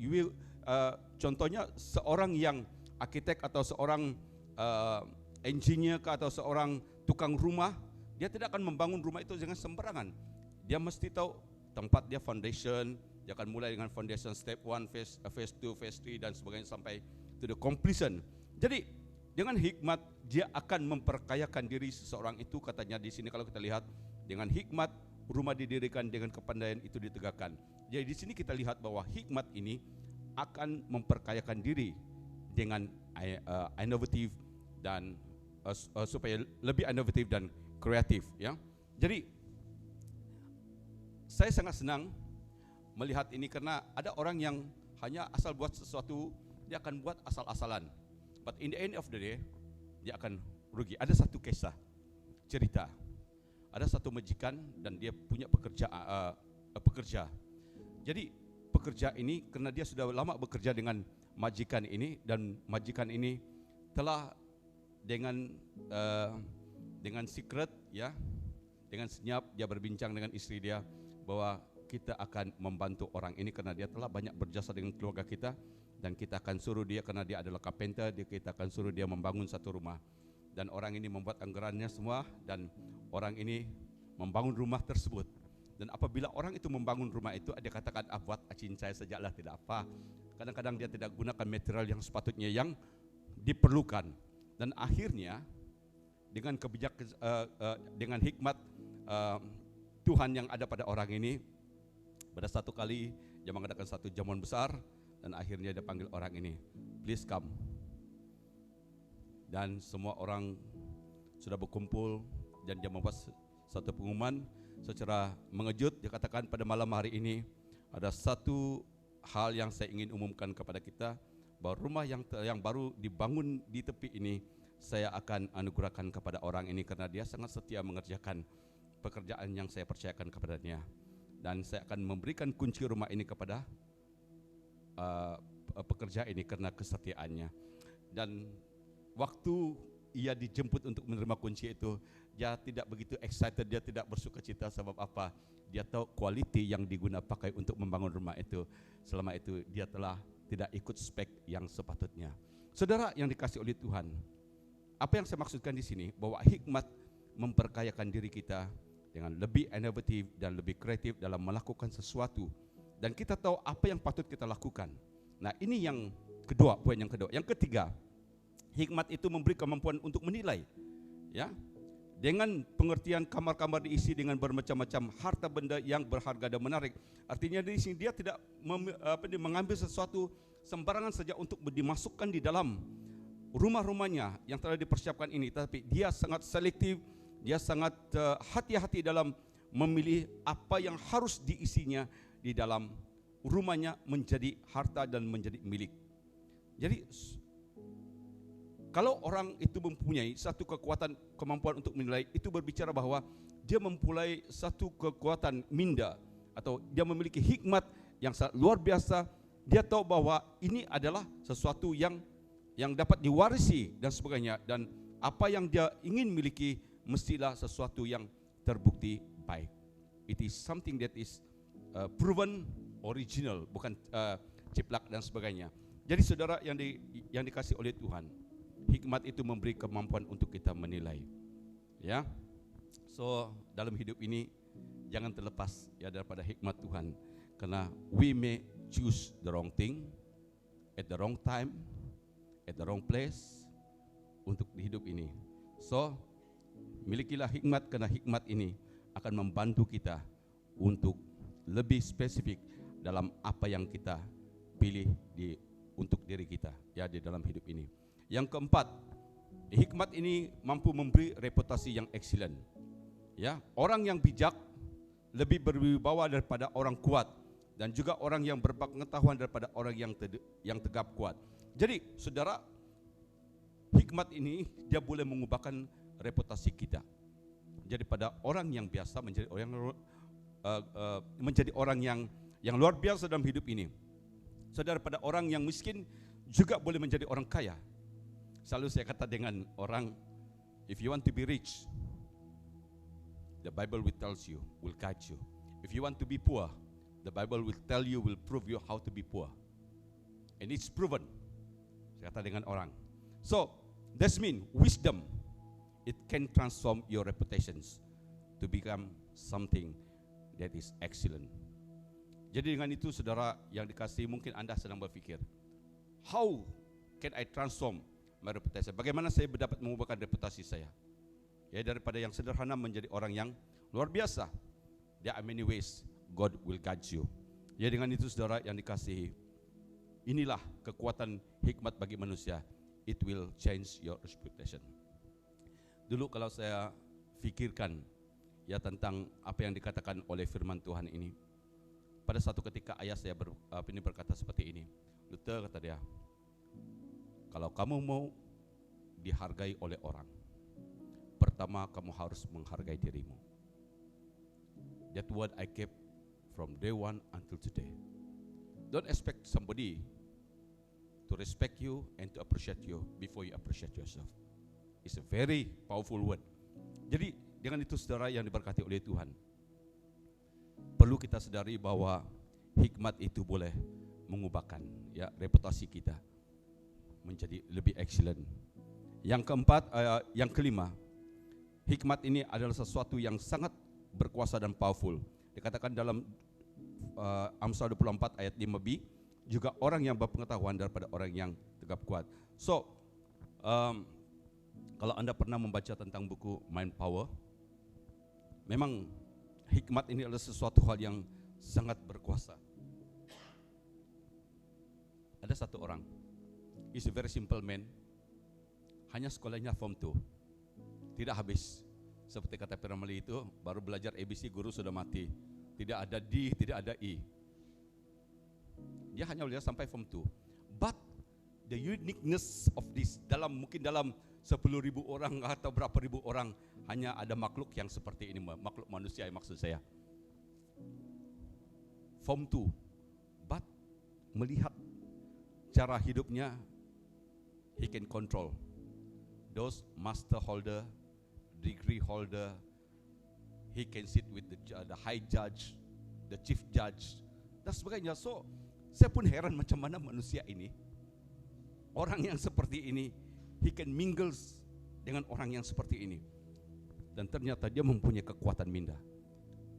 contohnya seorang yang arsitek atau seorang engineer atau seorang tukang rumah, dia tidak akan membangun rumah itu dengan sembarangan. Dia mesti tahu tempat dia foundation, dia akan mulai dengan foundation step 1, phase 2, phase 3 dan sebagainya sampai to the completion. Jadi dengan hikmat dia akan memperkayakan diri seseorang itu, katanya di sini kalau kita lihat, dengan hikmat rumah didirikan, dengan kepandaian itu ditegakkan. Jadi di sini kita lihat bahwa hikmat ini akan memperkayakan diri dengan inovatif dan supaya lebih inovatif dan kreatif, ya. Jadi saya sangat senang melihat ini karena ada orang yang hanya asal buat sesuatu, dia akan buat asal-asalan. But in the end of the day, dia akan rugi. Ada satu kisah, cerita. Ada satu majikan dan dia punya pekerja. Jadi pekerja ini karena dia sudah lama bekerja dengan majikan ini, dan majikan ini telah dengan secret, ya, dengan senyap dia berbincang dengan istri dia bahwa kita akan membantu orang ini karena dia telah banyak berjasa dengan keluarga kita, dan kita akan suruh dia karena dia adalah carpenter, kita akan suruh dia membangun satu rumah. Dan orang ini membuat anggarannya semua, dan orang ini membangun rumah tersebut. Dan apabila orang itu membangun rumah itu, dia katakan, buat cincai sajalah, tidak apa. Kadang-kadang dia tidak gunakan material yang sepatutnya yang diperlukan. Dan akhirnya dengan dengan hikmat Tuhan yang ada pada orang ini, pada satu kali dia mengadakan satu jamuan besar, dan akhirnya dia panggil orang ini, please come. Dan semua orang sudah berkumpul, dan dia membuat satu pengumuman secara mengejut. Dia katakan, pada malam hari ini ada satu hal yang saya ingin umumkan kepada kita, bahwa rumah yang baru dibangun di tepi ini saya akan anugerahkan kepada orang ini karena dia sangat setia mengerjakan pekerjaan yang saya percayakan kepadanya, dan saya akan memberikan kunci rumah ini kepada pekerja ini karena kesetiaannya. Dan waktu ia dijemput untuk menerima kunci itu, dia tidak begitu excited, dia tidak bersukacita. Sebab apa? Dia tahu quality yang digunakan pakai untuk membangun rumah itu. Selama itu dia telah tidak ikut spek yang sepatutnya. Saudara yang dikasihi oleh Tuhan, apa yang saya maksudkan di sini, bahwa hikmat memperkayakan diri kita dengan lebih inovatif dan lebih kreatif dalam melakukan sesuatu. Dan kita tahu apa yang patut kita lakukan. Nah, ini yang kedua, poin yang kedua. Yang ketiga, hikmat itu memberi kemampuan untuk menilai. Ya, dengan pengertian kamar-kamar diisi dengan bermacam-macam harta benda yang berharga dan menarik. Artinya di sini dia tidak mengambil sesuatu sembarangan saja untuk dimasukkan di dalam rumah-rumahnya yang telah dipersiapkan ini, tapi dia sangat selektif, dia sangat hati-hati dalam memilih apa yang harus diisinya di dalam rumahnya menjadi harta dan menjadi milik. Jadi kalau orang itu mempunyai satu kekuatan, kemampuan untuk menilai, itu berbicara bahwa dia mempunyai satu kekuatan minda atau dia memiliki hikmat yang sangat luar biasa. Dia tahu bahwa ini adalah sesuatu yang dapat diwarisi dan sebagainya, dan apa yang dia ingin miliki mestilah sesuatu yang terbukti baik. It is something that is proven original, bukan ciplak dan sebagainya. Jadi saudara yang dikasih oleh Tuhan, hikmat itu memberi kemampuan untuk kita menilai. Ya, so dalam hidup ini jangan terlepas ya daripada hikmat Tuhan, karena we may choose the wrong thing at the wrong time, at the wrong place untuk di hidup ini. So, milikilah hikmat, karena hikmat ini akan membantu kita untuk lebih spesifik dalam apa yang kita pilih untuk diri kita ya di dalam hidup ini. Yang keempat, hikmat ini mampu memberi reputasi yang excellent. Ya, orang yang bijak lebih berwibawa daripada orang kuat, dan juga orang yang berpengetahuan daripada orang yang tegap kuat. Jadi, saudara, hikmat ini dia boleh mengubahkan reputasi kita. Jadi pada orang yang biasa menjadi orang yang luar biasa dalam hidup ini. Saudara, pada orang yang miskin juga boleh menjadi orang kaya. Selalu saya kata dengan orang, if you want to be rich, the Bible will guide you. If you want to be poor, the Bible will prove you how to be poor. And it's proven. Saya kata dengan orang. So, that means wisdom, it can transform your reputations to become something that is excellent. Jadi dengan itu saudara yang dikasihi, mungkin Anda sedang berpikir, how can I transform my reputation? Bagaimana saya dapat mengubahkan reputasi saya? Ya, daripada yang sederhana menjadi orang yang luar biasa. There are many ways God will guide you. Ya, dengan itu saudara yang dikasihi, inilah kekuatan hikmat bagi manusia. It will change your reputation. Dulu kalau saya fikirkan ya tentang apa yang dikatakan oleh firman Tuhan ini, pada satu ketika ayah saya berkata seperti ini. Luther kata dia, kalau kamu mau dihargai oleh orang, pertama kamu harus menghargai dirimu. That word I kept from day one until today. Don't expect somebody to respect you and to appreciate you before you appreciate yourself. It's a very powerful word. Jadi dengan itu saudara yang diberkati oleh Tuhan, perlu kita sadari bahwa hikmat itu boleh mengubahkan ya reputasi kita menjadi lebih excellent. Yang keempat, yang kelima, hikmat ini adalah sesuatu yang sangat berkuasa dan powerful. Dikatakan dalam Amsal 24 ayat 5b, juga orang yang berpengetahuan daripada orang yang tegap kuat. So, kalau Anda pernah membaca tentang buku Mind Power, memang hikmat ini adalah sesuatu hal yang sangat berkuasa. Ada satu orang, he's a very simple man, hanya sekolahnya form 2, tidak habis. Seperti kata Piramali itu, baru belajar ABC guru sudah mati. Tidak ada D, tidak ada E. Dia hanya belajar sampai form 2. But the uniqueness of this, mungkin dalam 10.000 orang atau berapa ribu orang, hanya ada makhluk yang seperti ini, makhluk manusia maksud saya. Form 2, but melihat cara hidupnya, he can control those master holder, degree holder, he can sit with the high judge, the chief judge, dan sebagainya. So, saya pun heran macam mana manusia ini, orang yang seperti ini, he can mingle dengan orang yang seperti ini. dan ternyata dia mempunyai kekuatan minda.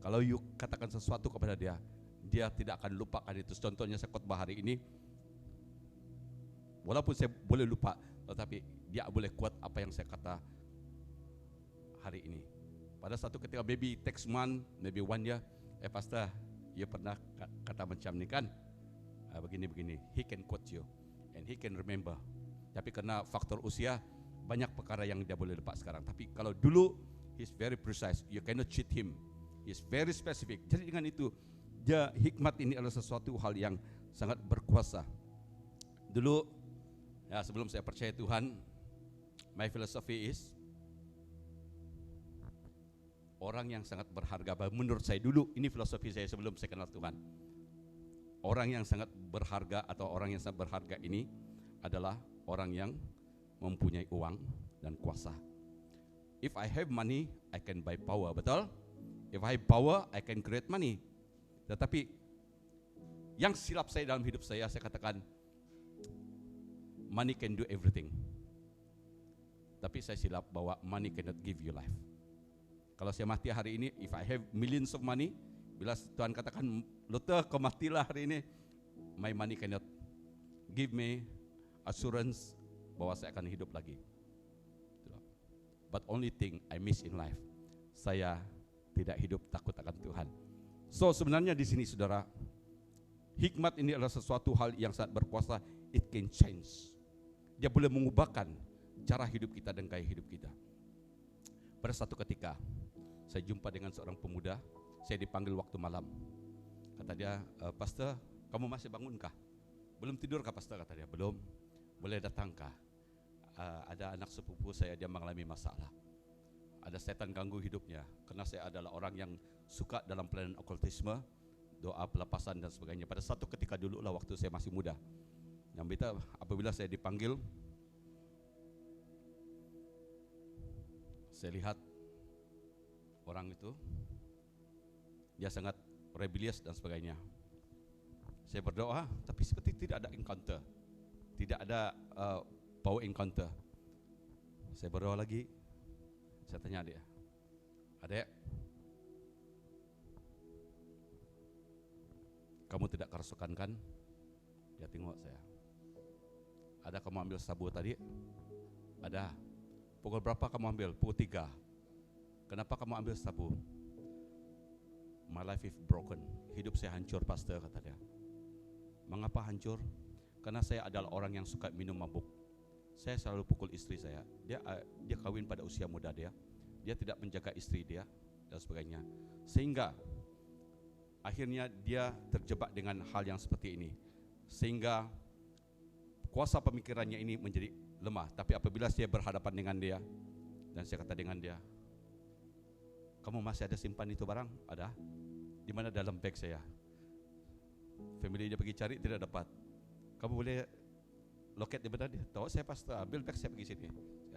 Kalau you katakan sesuatu kepada dia, dia tidak akan lupakan itu. Contohnya saya khotbah hari ini, walaupun saya boleh lupa, tetapi dia boleh kuat apa yang saya kata hari ini. Pada satu ketika baby text man, maybe 1 year, pastor, you pernah kata macam ni kan? Begini-begini, he can quote you and he can remember. Tapi karena faktor usia, banyak perkara yang dia boleh lupa sekarang. Tapi kalau dulu, he's very precise, you cannot cheat him. He's very specific. Jadi dengan itu, dia hikmat ini adalah sesuatu hal yang sangat berkuasa. Dulu, ya sebelum saya percaya Tuhan, my philosophy is, orang yang sangat berharga, menurut saya dulu, ini filosofi saya sebelum saya kenal Tuhan. Orang yang sangat berharga atau orang yang sangat berharga ini adalah orang yang mempunyai uang dan kuasa. If I have money, I can buy power, betul? If I have power, I can create money. Tetapi yang silap saya dalam hidup saya katakan, money can do everything. Tapi saya silap bahwa money cannot give you life. Kalau saya mati hari ini, if I have millions of money, bila Tuhan katakan, Luther kau matilah hari ini, my money cannot give me assurance bahwa saya akan hidup lagi. But only thing I miss in life, saya tidak hidup takut akan Tuhan. So sebenarnya di sini saudara, hikmat ini adalah sesuatu hal yang sangat berkuasa. It can change. Dia boleh mengubahkan cara hidup kita dan gaya hidup kita. Pada satu ketika, saya jumpa dengan seorang pemuda, saya dipanggil waktu malam. Kata dia, pastor, kamu masih bangunkah? Belum tidurkah pastor? Kata dia, belum. Boleh datangkah? Ada anak sepupu saya, dia mengalami masalah. Ada setan ganggu hidupnya, karena saya adalah orang yang suka dalam pelayanan okultisme, doa pelepasan dan sebagainya. Pada satu ketika dulu lah waktu saya masih muda. Yang beta apabila saya dipanggil, saya lihat orang itu, dia sangat rebellious dan sebagainya. Saya berdoa, tapi seperti tidak ada encounter, tidak ada power encounter. Saya berdoa lagi, saya tanya dia, adek, kamu tidak kerasukan kan? Dia tengok saya. Ada kamu ambil sabu tadi? Ada. Pukul berapa kamu ambil? Pukul 3. Kenapa kamu ambil sabu? My life is broken. Hidup saya hancur, pastor, kata dia. Mengapa hancur? Karena saya adalah orang yang suka minum mabuk. Saya selalu pukul istri saya. Dia kawin pada usia muda dia. Dia tidak menjaga istri dia dan sebagainya. Sehingga akhirnya dia terjebak dengan hal yang seperti ini. Sehingga kuasa pemikirannya ini menjadi lemah. Tapi apabila saya berhadapan dengan dia dan saya kata dengan dia, kamu masih ada simpan itu barang? Ada. Di mana? Dalam bag saya. Family dia pergi cari tidak dapat. Kamu boleh loket di mana? Dia tahu saya pastor, ambil bag saya pergi sini.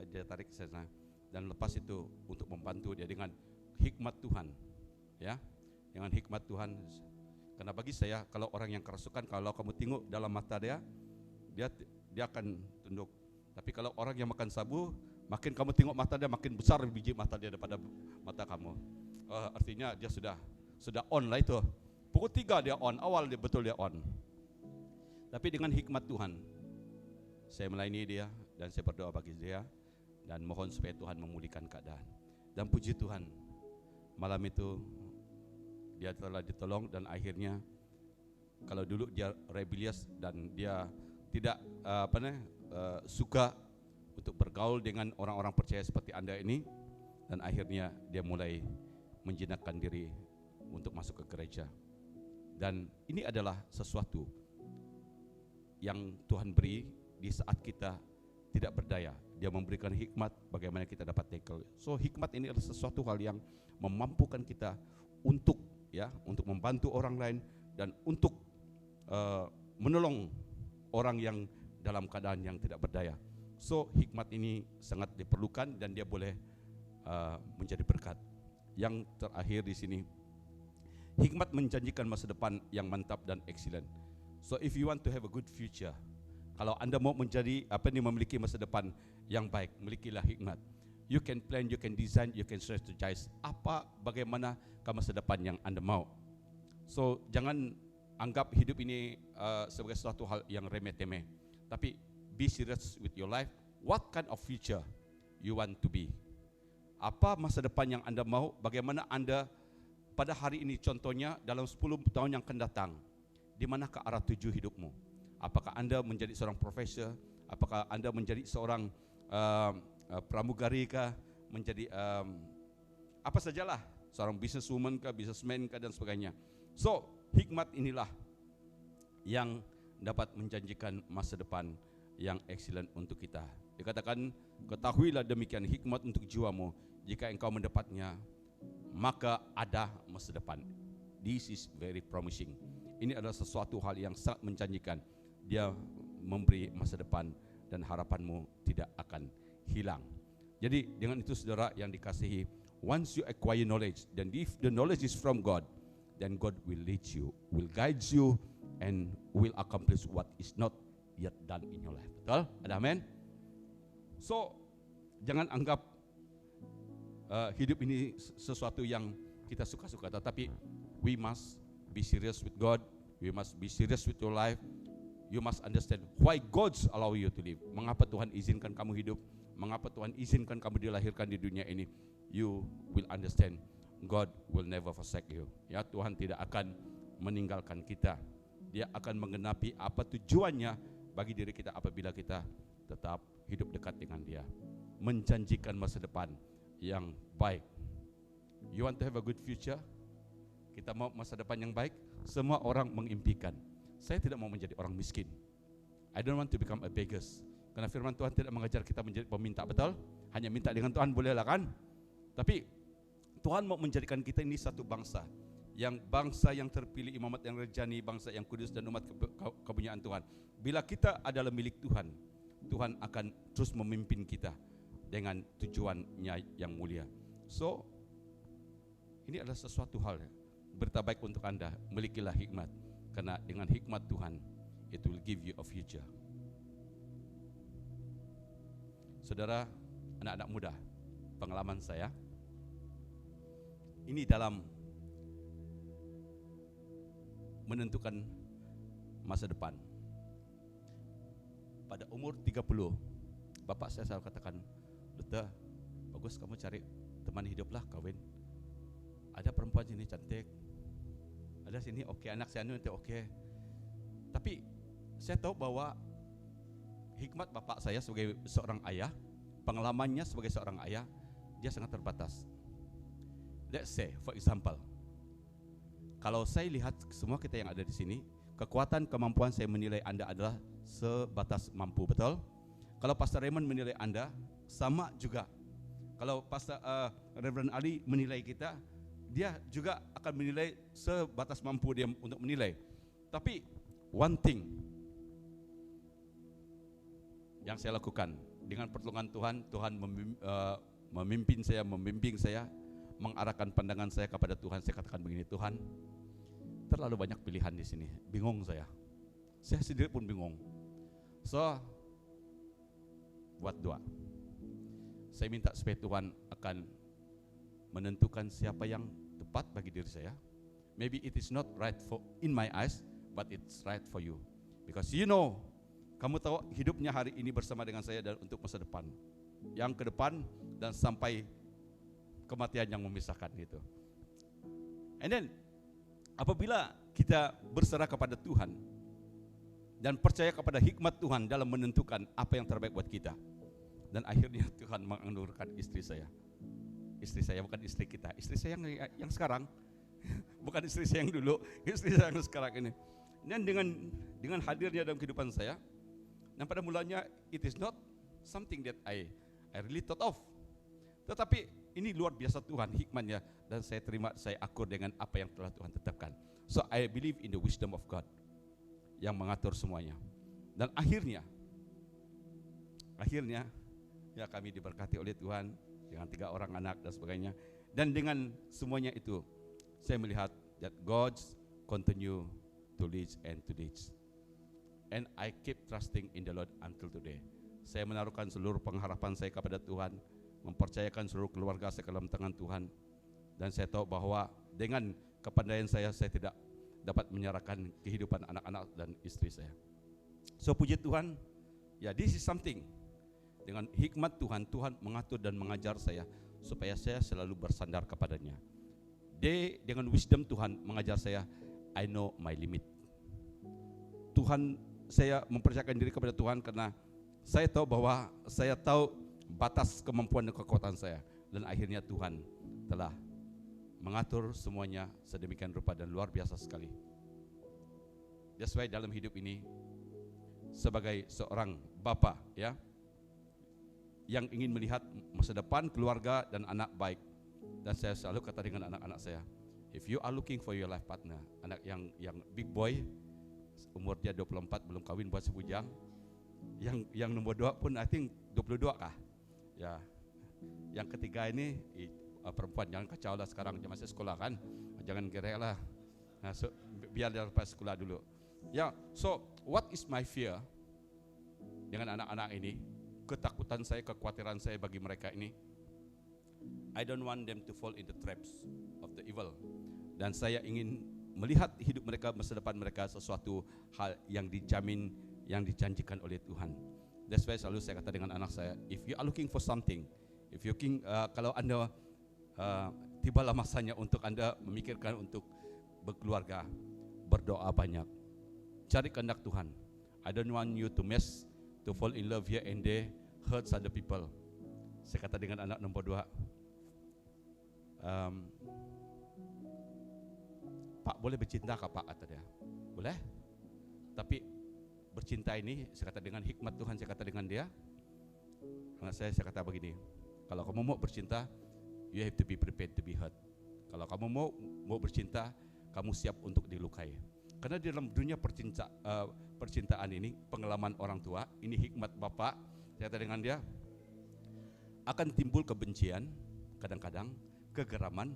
Dia tarik ke sana dan lepas itu untuk membantu dia dengan hikmat Tuhan, ya, dengan hikmat Tuhan. Karena bagi saya, kalau orang yang kerasukan, kalau kamu tengok dalam mata dia akan tunduk. Tapi kalau orang yang makan sabu, makin kamu tengok mata dia, makin besar biji mata dia daripada mata kamu. Artinya dia sudah on lah itu. Pukul 3 dia on, awal dia betul dia on. Tapi dengan hikmat Tuhan, saya melayani dia dan saya berdoa bagi dia dan mohon supaya Tuhan memulihkan keadaan. Dan puji Tuhan, malam itu dia telah ditolong dan akhirnya, kalau dulu dia rebellious dan dia tidak suka untuk bergaul dengan orang-orang percaya seperti Anda ini, dan akhirnya dia mulai menjinakkan diri untuk masuk ke gereja. Dan ini adalah sesuatu yang Tuhan beri di saat kita tidak berdaya. Dia memberikan hikmat bagaimana kita dapat tackle. So hikmat ini adalah sesuatu hal yang memampukan kita untuk membantu orang lain dan untuk menolong orang yang dalam keadaan yang tidak berdaya. So hikmat ini sangat diperlukan dan dia boleh menjadi berkat. Yang terakhir di sini, hikmat menjanjikan masa depan yang mantap dan excellent. So if you want to have a good future, kalau Anda mau memiliki masa depan yang baik, milikilah hikmat. You can plan, you can design, you can strategize. Bagaimana ke masa depan yang Anda mau. So, jangan anggap hidup ini sebagai suatu hal yang remeh-temeh. Tapi, be serious with your life. What kind of future you want to be? Apa masa depan yang Anda mau? Bagaimana Anda pada hari ini, contohnya dalam 10 tahun yang akan datang, di mana ke arah tuju hidupmu? Apakah Anda menjadi seorang profesor? Apakah Anda menjadi seorang pramugari kah, menjadi apa sajalah, seorang businesswoman kah, businessman kah, dan sebagainya. So, hikmat inilah yang dapat menjanjikan masa depan yang excellent untuk kita. Dikatakan, ketahuilah demikian hikmat untuk jiwamu, jika engkau mendapatnya, maka ada masa depan. This is very promising. Ini adalah sesuatu hal yang sangat menjanjikan. Dia memberi masa depan dan harapanmu tidak akan hilang. Jadi dengan itu saudara yang dikasihi, once you acquire knowledge, then if the knowledge is from God, then God will lead you, will guide you, and will accomplish what is not yet done in your life. Betul? Ada amen? So, jangan anggap hidup ini sesuatu yang kita suka-suka, tetapi we must be serious with God, we must be serious with your life. You must understand why God allow you to live. Mengapa Tuhan izinkan kamu hidup? Mengapa Tuhan izinkan kamu dilahirkan di dunia ini? You will understand God will never forsake you. Ya, Tuhan tidak akan meninggalkan kita. Dia akan menggenapi apa tujuannya bagi diri kita apabila kita tetap hidup dekat dengan Dia. Menjanjikan masa depan yang baik. You want to have a good future? Kita mau masa depan yang baik? Semua orang mengimpikan. Saya tidak mau menjadi orang miskin. I don't want to become a beggar. Karena firman Tuhan tidak mengajar kita menjadi peminta, betul? Hanya minta dengan Tuhan bolehlah kan? Tapi Tuhan mau menjadikan kita ini satu bangsa yang terpilih, imamat yang rejani, bangsa yang kudus dan umat kepunyaan Tuhan. Bila kita adalah milik Tuhan, Tuhan akan terus memimpin kita dengan tujuannya yang mulia. So, ini adalah sesuatu hal berita baik untuk Anda, milikilah hikmat. Karena dengan hikmat Tuhan, it will give you a future. Saudara, anak-anak muda, pengalaman saya, ini dalam menentukan masa depan. Pada umur 30, bapak saya selalu katakan, Duta, bagus kamu cari teman hiduplah, kawin. Ada perempuan sini cantik, ada sini oke, anak saya nanti oke. Tapi saya tahu bahwa hikmat bapak saya sebagai seorang ayah, pengalamannya sebagai seorang ayah, dia sangat terbatas. Let's say, for example, kalau saya lihat semua kita yang ada di sini, kekuatan kemampuan saya menilai Anda adalah sebatas mampu, betul? Kalau Pastor Raymond menilai Anda, sama juga. Kalau Pastor Reverend Ali menilai kita, dia juga akan menilai sebatas mampu dia untuk menilai. Tapi one thing yang saya lakukan dengan pertolongan Tuhan, Tuhan memimpin saya, membimbing saya, mengarahkan pandangan saya kepada Tuhan. Saya katakan begini, Tuhan, terlalu banyak pilihan di sini, bingung saya sendiri pun bingung. So, buat doa. Saya minta supaya Tuhan akan menentukan siapa yang tepat bagi diri saya. Maybe it is not right for in my eyes, but it's right for you. Because you know, kamu tahu hidupnya hari ini bersama dengan saya dan untuk masa depan. Yang ke depan dan sampai kematian yang memisahkan gitu. And then, apabila kita berserah kepada Tuhan dan percaya kepada hikmat Tuhan dalam menentukan apa yang terbaik buat kita, dan akhirnya Tuhan menganugerahkan istri saya. Istri saya bukan istri kita, istri saya yang sekarang, bukan istri saya yang dulu, istri saya yang sekarang ini. Dan dengan hadirnya dalam kehidupan saya, dan pada mulanya it is not something that I really thought of. Tetapi ini luar biasa Tuhan hikmatnya, dan saya terima, saya akur dengan apa yang telah Tuhan tetapkan. So I believe in the wisdom of God yang mengatur semuanya. Dan akhirnya ya kami diberkati oleh Tuhan dengan 3 orang anak dan sebagainya. Dan dengan semuanya itu saya melihat that God continue to lead and to lead. And I keep trusting in the Lord until today. Saya menaruhkan seluruh pengharapan saya kepada Tuhan mempercayakan seluruh keluarga saya ke dalam tangan Tuhan. Dan saya tahu bahwa dengan kepandaian saya tidak dapat menyerahkan kehidupan anak-anak dan istri saya. So puji Tuhan, ya this is something. Dengan hikmat Tuhan, Tuhan mengatur dan mengajar saya supaya saya selalu bersandar kepadanya. Dengan wisdom Tuhan mengajar saya, I know my limit. Tuhan, saya mempercayakan diri kepada Tuhan karena saya tahu bahwa saya tahu batas kemampuan dan kekuatan saya. Dan akhirnya Tuhan telah mengatur semuanya sedemikian rupa dan luar biasa sekali. That's why dalam hidup ini sebagai seorang bapa, ya, yang ingin melihat masa depan keluarga dan anak baik, dan saya selalu kata dengan anak-anak saya, if you are looking for your life partner, anak yang big boy, umur dia 24 belum kawin buat sebujang, yang nomor 2 pun I think 22 kah, ya, yang ketiga ini perempuan, jangan kacau lah sekarang, dia masih sekolah kan, jangan gerek lah, nah, so, biar dia lepas sekolah dulu. Ya, so what is my fear dengan anak-anak ini? Ketakutan saya, kekhawatiran saya bagi mereka ini, I don't want them to fall in the traps of the evil. Dan saya ingin melihat hidup mereka, masa depan mereka sesuatu hal yang dijamin, yang dijanjikan oleh Tuhan. That's why selalu saya kata dengan anak saya, if you are looking for something, if you kalau Anda tibalah masanya untuk Anda memikirkan untuk berkeluarga, berdoa banyak, cari kehendak Tuhan. I don't want you to fall in love here and there, hurt other people. Saya kata dengan anak nombor 2, Pak boleh bercinta kah Pak, kata dia. Boleh, tapi bercinta ini, saya kata dengan hikmat Tuhan, saya kata dengan dia, anak saya kata begini, kalau kamu mau bercinta, you have to be prepared to be hurt. Kalau kamu mau bercinta, kamu siap untuk dilukai. Karena di dalam dunia percintaan ini, pengalaman orang tua, ini hikmat Bapak, saya kata dengan dia, akan timbul kebencian, kadang-kadang kegeraman,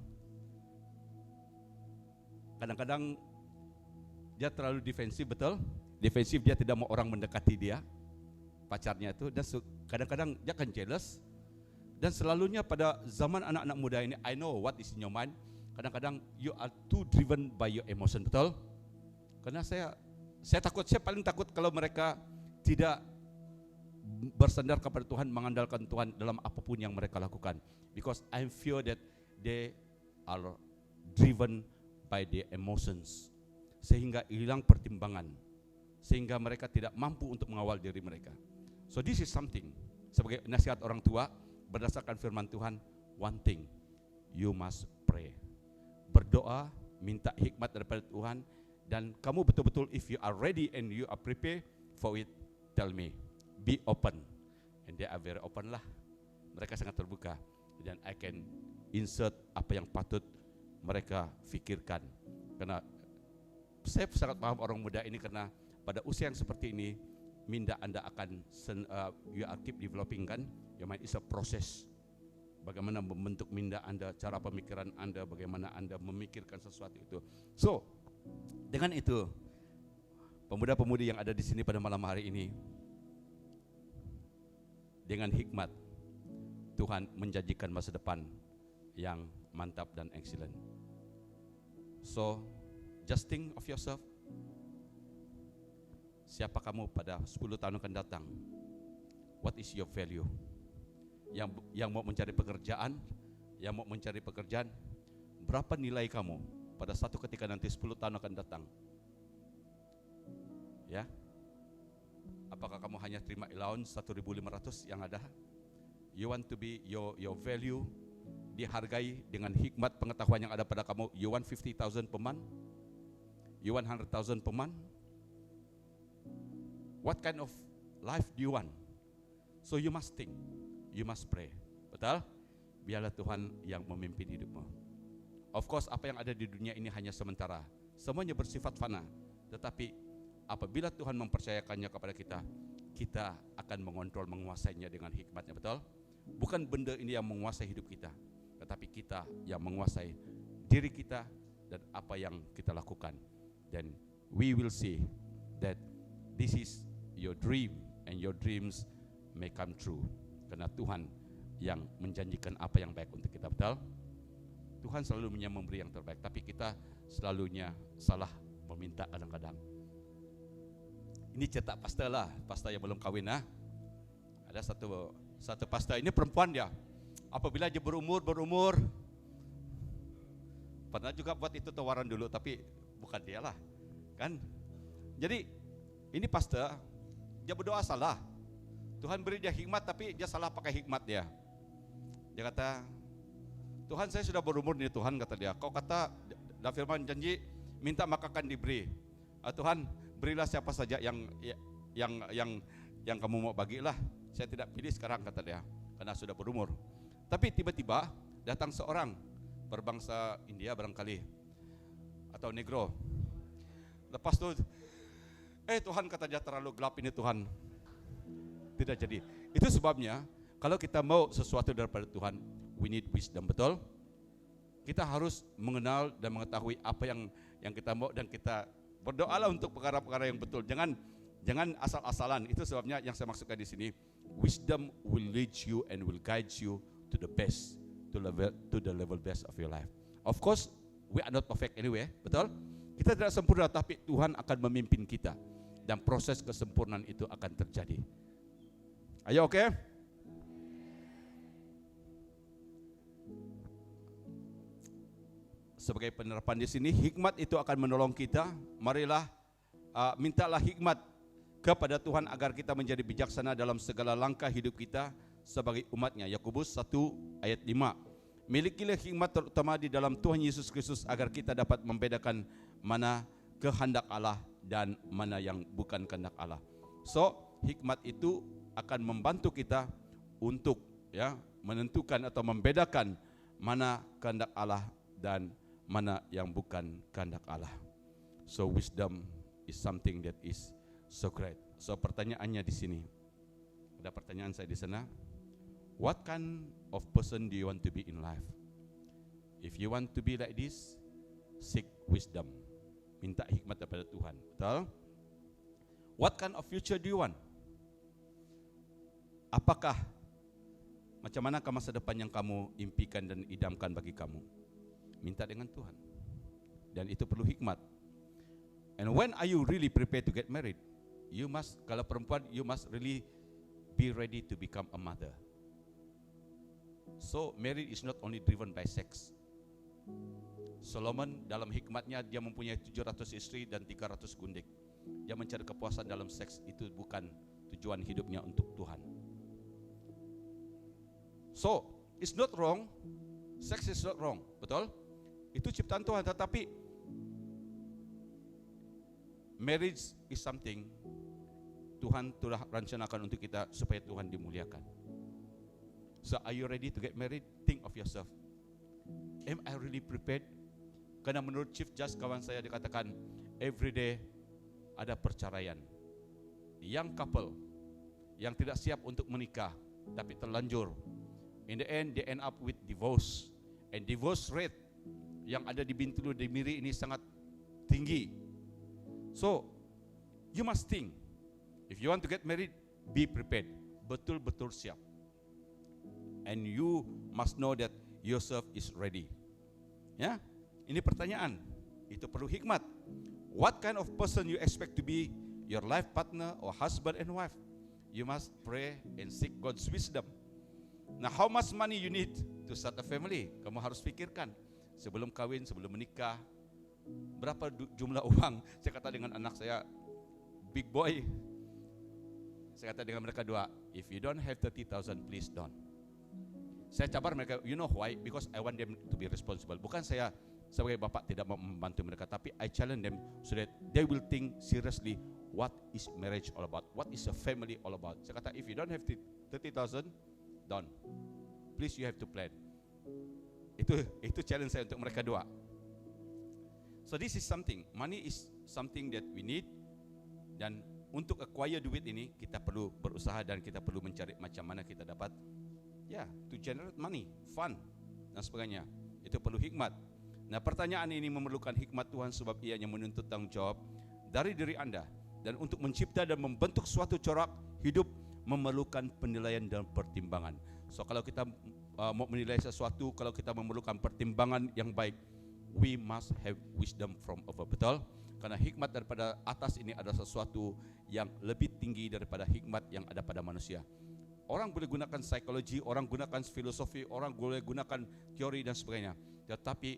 kadang-kadang dia terlalu defensif, betul? Defensif, dia tidak mau orang mendekati dia, pacarnya itu, dan kadang-kadang dia akan jealous. Dan selalunya pada zaman anak-anak muda ini, I know what is in your mind, kadang-kadang you are too driven by your emotion, betul? Karena saya paling takut kalau mereka tidak bersandar kepada Tuhan, mengandalkan Tuhan dalam apapun yang mereka lakukan. Because I fear that they are driven by their emotions, sehingga hilang pertimbangan, sehingga mereka tidak mampu untuk mengawal diri mereka. So this is something, sebagai nasihat orang tua, berdasarkan firman Tuhan, one thing, you must pray. Berdoa, minta hikmat daripada Tuhan, dan kamu betul-betul, if you are ready and you are prepared for it, tell me, be open. And they are very open lah, mereka sangat terbuka, dan I can insert apa yang patut mereka fikirkan. Karena saya sangat paham orang muda ini, karena pada usia yang seperti ini, minda Anda akan you are keep developing kan, your mind is a process. Bagaimana membentuk minda Anda, cara pemikiran Anda, bagaimana Anda memikirkan sesuatu itu. So, dengan itu, pemuda-pemudi yang ada di sini pada malam hari ini, dengan hikmat Tuhan menjanjikan masa depan yang mantap dan excellent. So, just think of yourself. Siapa kamu pada 10 tahun akan datang? What is your value? Yang mau mencari pekerjaan, berapa nilai kamu pada satu ketika nanti 10 tahun akan datang? Ya, apakah kamu hanya terima allowance 1.500 yang ada? You want to be your value dihargai dengan hikmat pengetahuan yang ada pada kamu. You want 50,000 per month? You want 100,000 per month? What kind of life do you want? So you must think, you must pray. Betul? Biarlah Tuhan yang memimpin hidupmu. Of course, apa yang ada di dunia ini hanya sementara. Semuanya bersifat fana. Tetapi apabila Tuhan mempercayakannya kepada kita, kita akan mengontrol, menguasainya dengan hikmatnya. Betul? Bukan benda ini yang menguasai hidup kita, tetapi kita yang menguasai diri kita dan apa yang kita lakukan. Then we will see that this is your dream, and your dreams may come true. Karena Tuhan yang menjanjikan apa yang baik untuk kita, betul? Tuhan selalunya memberi yang terbaik, tapi kita selalunya salah meminta kadang-kadang. Ini cetak pastor lah, pastor yang belum kawin lah. Ada satu pastor, ini perempuan dia. Apabila dia berumur, pernah juga buat itu tawaran dulu, tapi bukan dia lah, kan? Jadi ini pastor, dia berdoa salah. Tuhan beri dia hikmat, tapi dia salah pakai hikmat dia. Dia kata, Tuhan saya sudah berumur nih Tuhan, kata dia. Kau kata, dan firman janji, minta maka akan diberi. Tuhan berilah siapa saja yang kamu mau bagilah. Saya tidak pilih sekarang, kata dia, karena sudah berumur. Tapi tiba-tiba datang seorang berbangsa India barangkali, atau Negro. Lepas itu, Tuhan, kata dia, terlalu gelap ini Tuhan. Tidak jadi. Itu sebabnya kalau kita mau sesuatu daripada Tuhan, we need wisdom, betul? Kita harus mengenal dan mengetahui apa yang kita mau, dan kita berdoalah untuk perkara-perkara yang betul. Jangan asal-asalan. Itu sebabnya yang saya maksudkan di sini, wisdom will lead you and will guide you to the best, to the level best of your life. Of course, we are not perfect anyway, betul? Kita tidak sempurna, tapi Tuhan akan memimpin kita, dan proses kesempurnaan itu akan terjadi. Ayo, oke? Sebagai penerapan di sini, hikmat itu akan menolong kita. Marilah mintalah hikmat kepada Tuhan agar kita menjadi bijaksana dalam segala langkah hidup kita sebagai umatnya. Yakobus 1 ayat 5. Milikilah hikmat terutama di dalam Tuhan Yesus Kristus agar kita dapat membedakan mana kehendak Allah dan mana yang bukan kehendak Allah. So, hikmat itu akan membantu kita untuk menentukan atau membedakan mana kehendak Allah dan mana yang bukan kehendak Allah. So wisdom is something that is so great. So pertanyaannya di sini, ada pertanyaan saya di sana. What kind of person do you want to be in life? If you want to be like this, seek wisdom. Minta hikmat daripada Tuhan. Betul? What kind of future do you want? Apakah, macam manakah masa depan yang kamu impikan dan idamkan bagi kamu? Minta dengan Tuhan. Dan itu perlu hikmat. And when are you really prepared to get married? You must, kalau perempuan, you must really be ready to become a mother. So marriage is not only driven by sex. Solomon dalam hikmatnya, dia mempunyai 700 istri dan 300 gundik. Dia mencari kepuasan dalam seks, itu bukan tujuan hidupnya untuk Tuhan. So, it's not wrong. Sex is not wrong, betul? Itu ciptaan Tuhan, tetapi marriage is something Tuhan telah rencanakan untuk kita supaya Tuhan dimuliakan. So, are you ready to get married? Think of yourself. Am I really prepared? Karena menurut Chief Judge kawan saya dikatakan, every day ada perceraian. Young couple yang tidak siap untuk menikah tapi terlanjur, in the end they end up with divorce, and divorce rate yang ada di Bintulu di Miri ini sangat tinggi. So you must think, if you want to get married, be prepared, betul-betul siap, and you must know that yourself is ready. Ya, ini pertanyaan, itu perlu hikmat. What kind of person you expect to be your life partner or husband and wife? You must pray and seek God's wisdom. Now, how much money you need to start a family? Kamu harus pikirkan sebelum kawin, sebelum menikah. Berapa jumlah uang? Saya kata dengan anak saya, big boy. Saya kata dengan mereka dua, if you don't have 30,000, please don't. Saya cabar mereka, you know why? Because I want them to be responsible. Bukan saya sebagai bapak tidak mau membantu mereka, tapi I challenge them so that they will think seriously, what is marriage all about? What is a family all about? Saya kata, if you don't have 30,000, don't. Please, you have to plan. Itu challenge saya untuk mereka dua. So this is something, money is something that we need, dan untuk acquire duit ini kita perlu berusaha dan kita perlu mencari macam mana kita dapat to generate money, fun dan sebagainya. Itu perlu hikmat. Nah, pertanyaan ini memerlukan hikmat Tuhan sebab ianya menuntut tanggung jawab dari diri Anda, dan untuk mencipta dan membentuk suatu corak hidup memerlukan penilaian dan pertimbangan. So kalau kita mau menilai sesuatu, kalau kita memerlukan pertimbangan yang baik, we must have wisdom from above. Betul? Karena hikmat daripada atas ini adalah sesuatu yang lebih tinggi daripada hikmat yang ada pada manusia. Orang boleh gunakan psikologi, orang gunakan filosofi, orang boleh gunakan teori dan sebagainya. Tetapi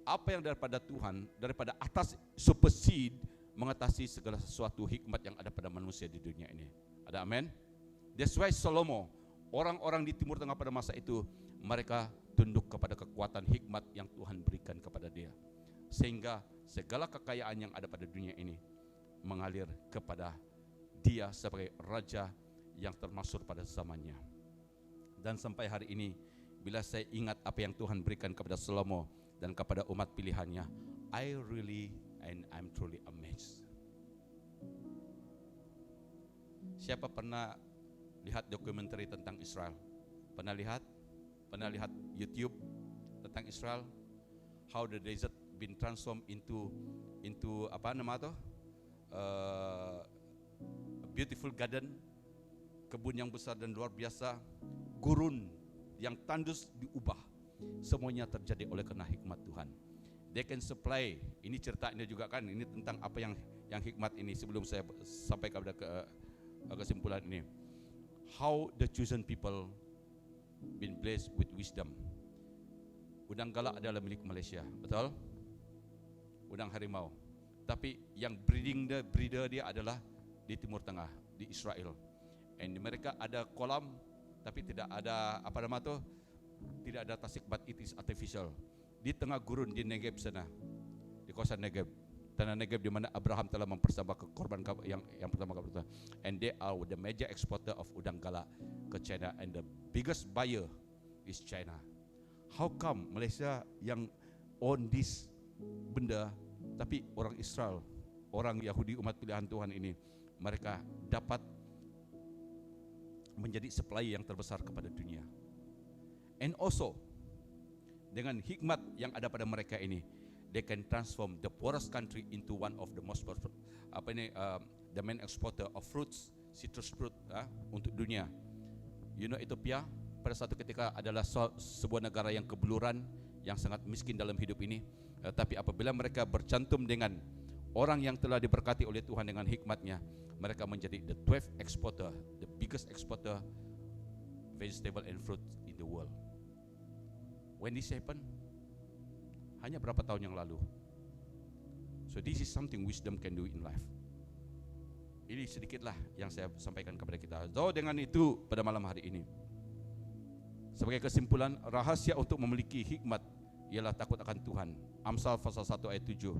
apa yang daripada Tuhan, daripada atas, supersede, mengatasi segala sesuatu hikmat yang ada pada manusia di dunia ini. Ada amin? That's why Salomo, orang-orang di Timur Tengah pada masa itu, mereka tunduk kepada kekuatan hikmat yang Tuhan berikan kepada dia. Sehingga segala kekayaan yang ada pada dunia ini mengalir kepada dia sebagai raja yang termasyhur pada zamannya. Dan sampai hari ini, bila saya ingat apa yang Tuhan berikan kepada Salomo dan kepada umat pilihannya, I really and I'm truly amazed. Siapa pernah lihat dokumenter tentang Israel? Pernah lihat? Pernah lihat YouTube tentang Israel? How the desert been transformed into apa nama itu? A beautiful garden, kebun yang besar dan luar biasa, gurun yang tandus diubah. Semuanya terjadi oleh karena hikmat Tuhan. They can supply. Ini cerita ini juga kan, ini tentang apa yang hikmat ini sebelum saya sampai kepada kesimpulan ini. How the chosen people been blessed with wisdom. Udang galak adalah milik Malaysia, betul? Udang harimau. Tapi yang breeder dia adalah di Timur Tengah, di Israel. And mereka ada kolam, tapi tidak ada apa nama tu? Tidak ada tasik, but it is artificial. Di tengah gurun di Negev sana, di kawasan Negev, tanah Negev di mana Abraham telah mempersembahkan korban yang pertama kali. And they are the major exporter of udang galak ke China, and the biggest buyer is China. How come Malaysia yang own this benda, tapi orang Israel, orang Yahudi umat pilihan Tuhan ini, mereka dapat menjadi supply yang terbesar kepada dunia. And also dengan hikmat yang ada pada mereka ini, they can transform the poorest country into one of the most the main exporter of fruits, citrus fruit untuk dunia. You know, Ethiopia pada satu ketika adalah sebuah negara yang kebeluran, yang sangat miskin dalam hidup ini. Tapi apabila mereka bercantum dengan orang yang telah diberkati oleh Tuhan dengan hikmatnya, mereka menjadi the 12th exporter, the biggest exporter vegetable and fruit in the world. When this happened, hanya berapa tahun yang lalu. So this is something wisdom can do in life. Ini sedikitlah yang saya sampaikan kepada kita. So dengan itu pada malam hari ini, sebagai kesimpulan, rahasia untuk memiliki hikmat ialah takut akan Tuhan. Amsal pasal 1 ayat 7.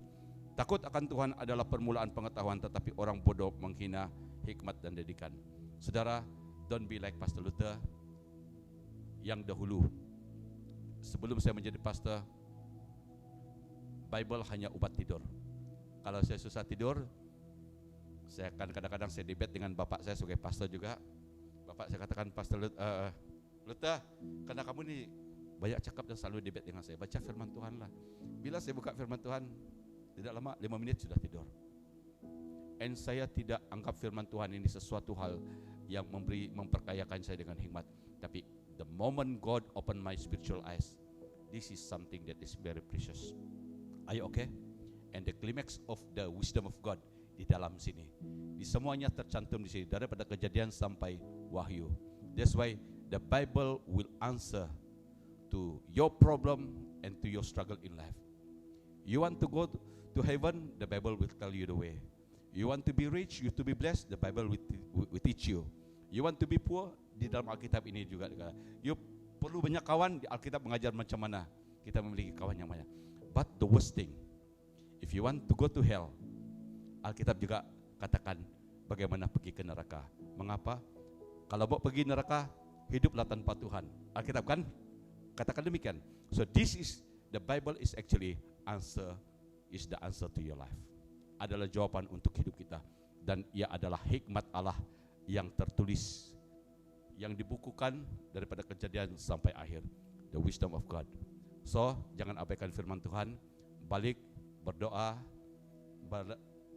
Takut akan Tuhan adalah permulaan pengetahuan, tetapi orang bodoh menghina hikmat dan didikan. Saudara, don't be like Pastor Luther yang dahulu. Sebelum saya menjadi pastor, Bible hanya obat tidur. Kalau saya susah tidur, saya akan kadang-kadang saya debat dengan bapak saya sebagai pastor juga. Bapak saya katakan, Pastor Luther, karena kamu ni banyak cakap dan selalu debat dengan saya, baca firman Tuhan lah. Bila saya buka firman Tuhan, tidak lama 5 menit sudah tidur. And saya tidak anggap firman Tuhan ini sesuatu hal yang memperkayakan saya dengan hikmat. Tapi the moment God open my spiritual eyes, this is something that is very precious. Are you okay? And the climax of the wisdom of God di dalam sini, di semuanya tercantum di sini, daripada Kejadian sampai Wahyu. That's why the Bible will answer to your problem and to your struggle in life. You want to go to heaven, the Bible will tell you the way. You want to be rich, you to be blessed, the Bible will teach you. You want to be poor, di dalam Alkitab ini juga. You perlu banyak kawan, di Alkitab mengajar macam mana kita memiliki kawan yang banyak. But the worst thing, if you want to go to hell, Alkitab juga katakan bagaimana pergi ke neraka. Mengapa? Kalau mau pergi neraka, hiduplah tanpa Tuhan. Alkitab kan katakan demikian. So this is, the Bible is actually is the answer to your life. Adalah jawaban untuk hidup kita. Dan ia adalah hikmat Allah yang tertulis, yang dibukukan daripada Kejadian sampai akhir. The wisdom of God. So jangan abaikan firman Tuhan. Balik, berdoa,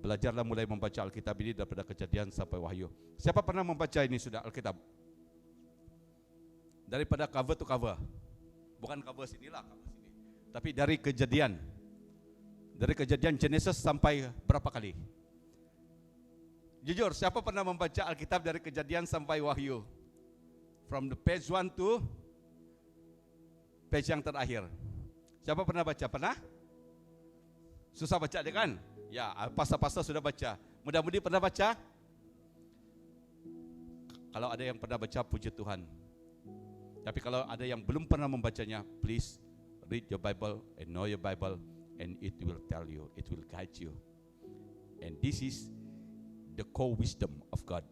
belajarlah mulai membaca Alkitab ini daripada Kejadian sampai Wahyu. Siapa pernah membaca ini sudah Alkitab? daripada cover to cover. Bukan cover sinilah, cover sini. Tapi dari Kejadian. Dari Kejadian Genesis sampai berapa kali? Jujur, siapa pernah membaca Alkitab dari Kejadian sampai Wahyu? From the page 1 to page yang terakhir. Siapa pernah baca? Pernah? Susah baca dia kan? Ya, pastor-pastor sudah baca. Mudah-mudi pernah baca? Kalau ada yang pernah baca, puji Tuhan. Tapi kalau ada yang belum pernah membacanya, please read your Bible and know your Bible, and it will tell you, it will guide you. And this is the core wisdom of God,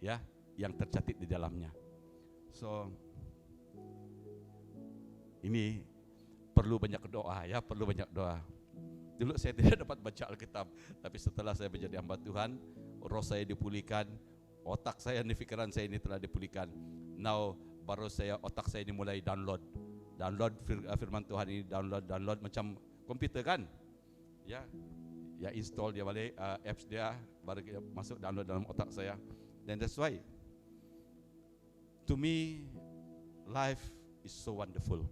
ya, yang tercatat di dalamnya. So, ini perlu banyak doa, ya, perlu banyak doa. Dulu saya tidak dapat baca Alkitab, tapi setelah saya menjadi hamba Tuhan, roh saya dipulihkan, otak saya, pikiran saya ini telah dipulihkan. Now baru otak saya ini mulai download firman Tuhan ini, download macam komputer kan, ya install dia balik apps dia, baru masuk download dalam otak saya. Dan that's why to me life is so wonderful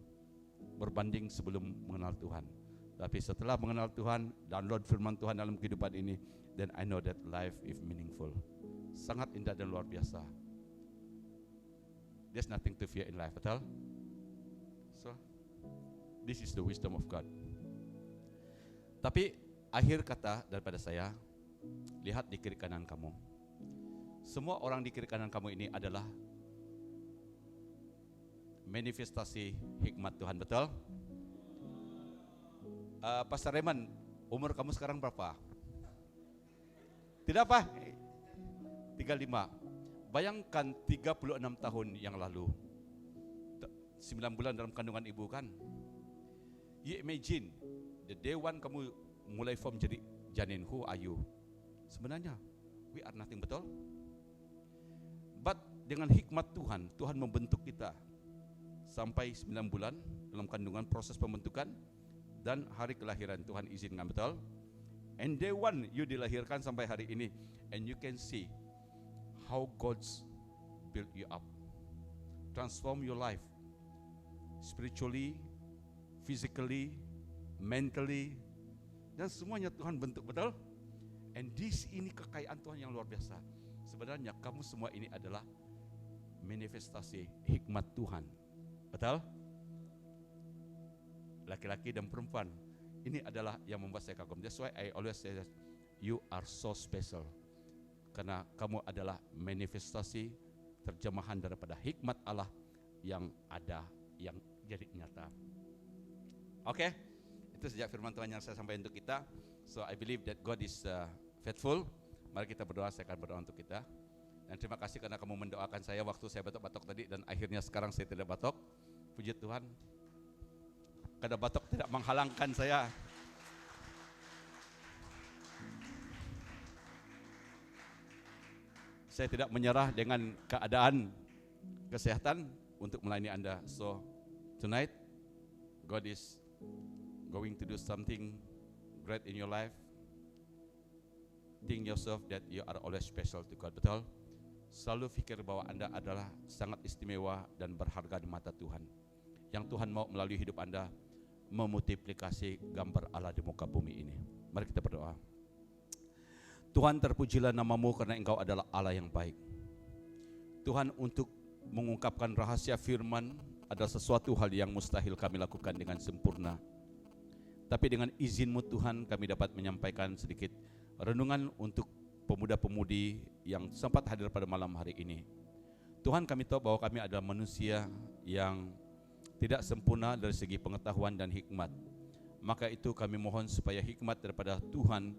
berbanding sebelum mengenal Tuhan. Tapi setelah mengenal Tuhan, download firman Tuhan dalam kehidupan ini, then I know that life is meaningful. Sangat indah dan luar biasa. There's nothing to fear in life, betul? So, this is the wisdom of God. Tapi akhir kata daripada saya, lihat di kiri kanan kamu. Semua orang di kiri kanan kamu ini adalah manifestasi hikmat Tuhan, betul? Pastor Raymond, umur kamu sekarang berapa? Tidak apa? 35. Bayangkan 36 tahun yang lalu, 9 bulan dalam kandungan ibu kan. You imagine, the day one kamu mulai form jadi janin, who are you? Sebenarnya, we are nothing, betul? But dengan hikmat Tuhan, Tuhan membentuk kita sampai 9 bulan dalam kandungan, proses pembentukan, dan hari kelahiran Tuhan izinkan, betul? And day one you dilahirkan sampai hari ini, and you can see how God's build you up, transform your life, spiritually, physically, mentally, dan semuanya Tuhan bentuk, betul? And this ini kekayaan Tuhan yang luar biasa. Sebenarnya kamu semua ini adalah manifestasi hikmat Tuhan, betul? Laki-laki dan perempuan, ini adalah yang membuat saya kagum. That's why I always say that you are so special. Karena kamu adalah manifestasi terjemahan daripada hikmat Allah yang ada, yang jadi nyata. Oke, itu sejak firman Tuhan yang saya sampaikan untuk kita. So I believe that God is faithful. Mari kita berdoa, saya akan berdoa untuk kita. Dan terima kasih karena kamu mendoakan saya waktu saya batuk-batuk tadi, dan akhirnya sekarang saya tidak batuk. Puji Tuhan. Karena batuk tidak menghalangkan saya. Saya tidak menyerah dengan keadaan kesehatan untuk melayani Anda. So tonight, God is going to do something great in your life. Think yourself that you are always special to God, betul? Selalu fikir bahwa Anda adalah sangat istimewa dan berharga di mata Tuhan. Yang Tuhan mau melalui hidup Anda memultiplikasi gambar Allah di muka bumi ini. Mari kita berdoa. Tuhan, terpujilah namamu karena Engkau adalah Allah yang baik. Tuhan, untuk mengungkapkan rahasia firman adalah sesuatu hal yang mustahil kami lakukan dengan sempurna. Tapi dengan izin-Mu Tuhan, kami dapat menyampaikan sedikit renungan untuk pemuda-pemudi yang sempat hadir pada malam hari ini. Tuhan, kami tahu bahwa kami adalah manusia yang tidak sempurna dari segi pengetahuan dan hikmat. Maka itu kami mohon supaya hikmat daripada Tuhan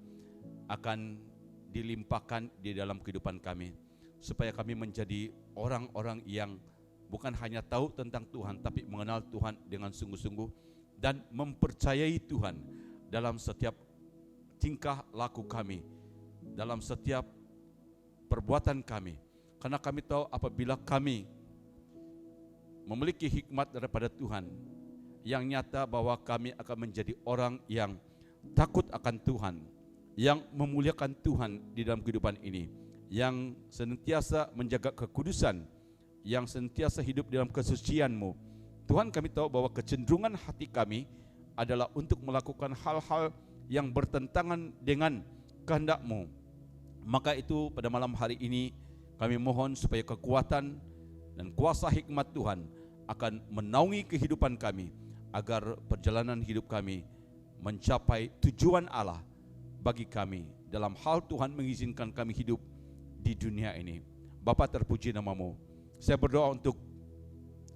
akan dilimpahkan di dalam kehidupan kami, supaya kami menjadi orang-orang yang bukan hanya tahu tentang Tuhan, tapi mengenal Tuhan dengan sungguh-sungguh dan mempercayai Tuhan dalam setiap tingkah laku kami, dalam setiap perbuatan kami. Karena kami tahu apabila kami memiliki hikmat daripada Tuhan yang nyata, bahwa kami akan menjadi orang yang takut akan Tuhan, yang memuliakan Tuhan di dalam kehidupan ini, yang senantiasa menjaga kekudusan yang sentiasa hidup dalam kesucian-Mu. Tuhan, kami tahu bahwa kecenderungan hati kami adalah untuk melakukan hal-hal yang bertentangan dengan kehendak-Mu. Maka itu pada malam hari ini kami mohon supaya kekuatan dan kuasa hikmat Tuhan akan menaungi kehidupan kami, agar perjalanan hidup kami mencapai tujuan Allah bagi kami dalam hal Tuhan mengizinkan kami hidup di dunia ini. Bapa, terpuji nama-Mu. Saya berdoa untuk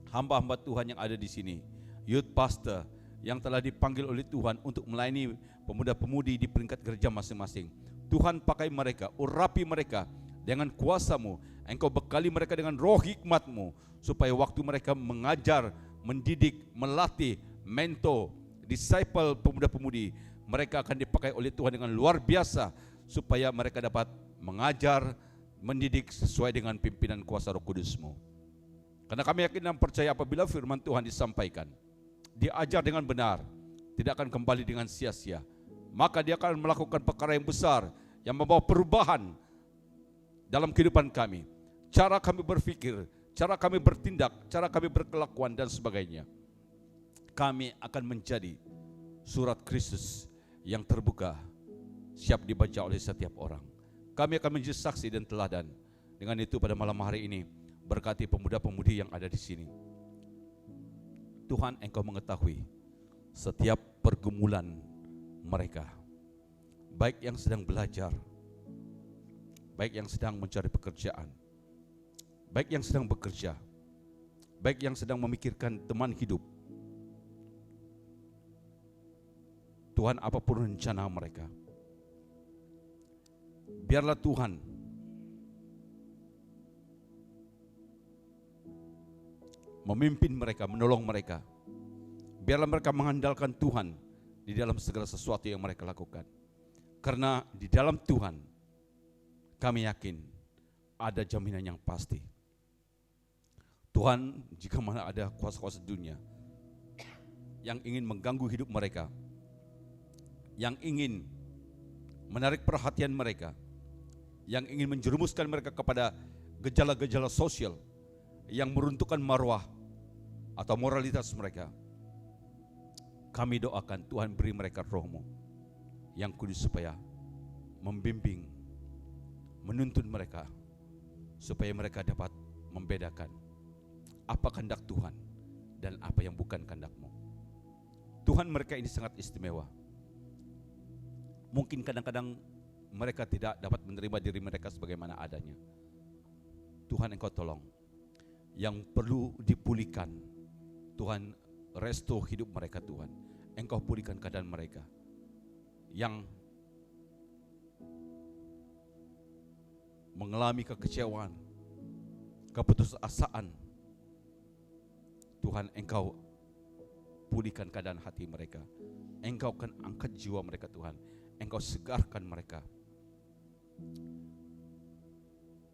hamba-hamba Tuhan yang ada di sini, youth pastor yang telah dipanggil oleh Tuhan untuk melayani pemuda-pemudi di peringkat gereja masing-masing. Tuhan, pakai mereka, urapi mereka dengan kuasa-Mu. Engkau bekali mereka dengan roh hikmat-Mu, supaya waktu mereka mengajar, mendidik, melatih, mentor, disciple pemuda-pemudi, mereka akan dipakai oleh Tuhan dengan luar biasa, supaya mereka dapat mengajar, mendidik sesuai dengan pimpinan kuasa Roh Kudus-Mu. Karena kami yakin dan percaya apabila firman Tuhan disampaikan, diajar dengan benar, tidak akan kembali dengan sia-sia. Maka dia akan melakukan perkara yang besar, yang membawa perubahan dalam kehidupan kami. Cara kami berpikir, cara kami bertindak, cara kami berkelakuan dan sebagainya. Kami akan menjadi surat Kristus yang terbuka, siap dibaca oleh setiap orang. Kami akan menjadi saksi dan teladan. Dengan itu pada malam hari ini, berkati pemuda-pemudi yang ada di sini. Tuhan, Engkau mengetahui setiap pergumulan mereka, baik yang sedang belajar, baik yang sedang mencari pekerjaan, baik yang sedang bekerja, baik yang sedang memikirkan teman hidup. Tuhan, apapun rencana mereka, biarlah Tuhan memimpin mereka, menolong mereka. Biarlah mereka mengandalkan Tuhan di dalam segala sesuatu yang mereka lakukan. Karena di dalam Tuhan, kami yakin ada jaminan yang pasti. Tuhan, jika mana ada kuasa-kuasa dunia yang ingin mengganggu hidup mereka, yang ingin menarik perhatian mereka, yang ingin menjerumuskan mereka kepada gejala-gejala sosial yang meruntuhkan marwah atau moralitas mereka, kami doakan Tuhan beri mereka Roh-Mu yang kudus supaya membimbing, menuntun mereka, supaya mereka dapat membedakan apa kehendak Tuhan dan apa yang bukan kehendak-Mu. Tuhan, mereka ini sangat istimewa. Mungkin kadang-kadang mereka tidak dapat menerima diri mereka sebagaimana adanya. Tuhan, Engkau tolong. Yang perlu dipulihkan, Tuhan, restore hidup mereka Tuhan. Engkau pulihkan keadaan mereka. Yang mengalami kekecewaan, keputusasaan, Tuhan, Engkau pulihkan keadaan hati mereka. Engkau akan angkat jiwa mereka Tuhan. Engkau segarkan mereka.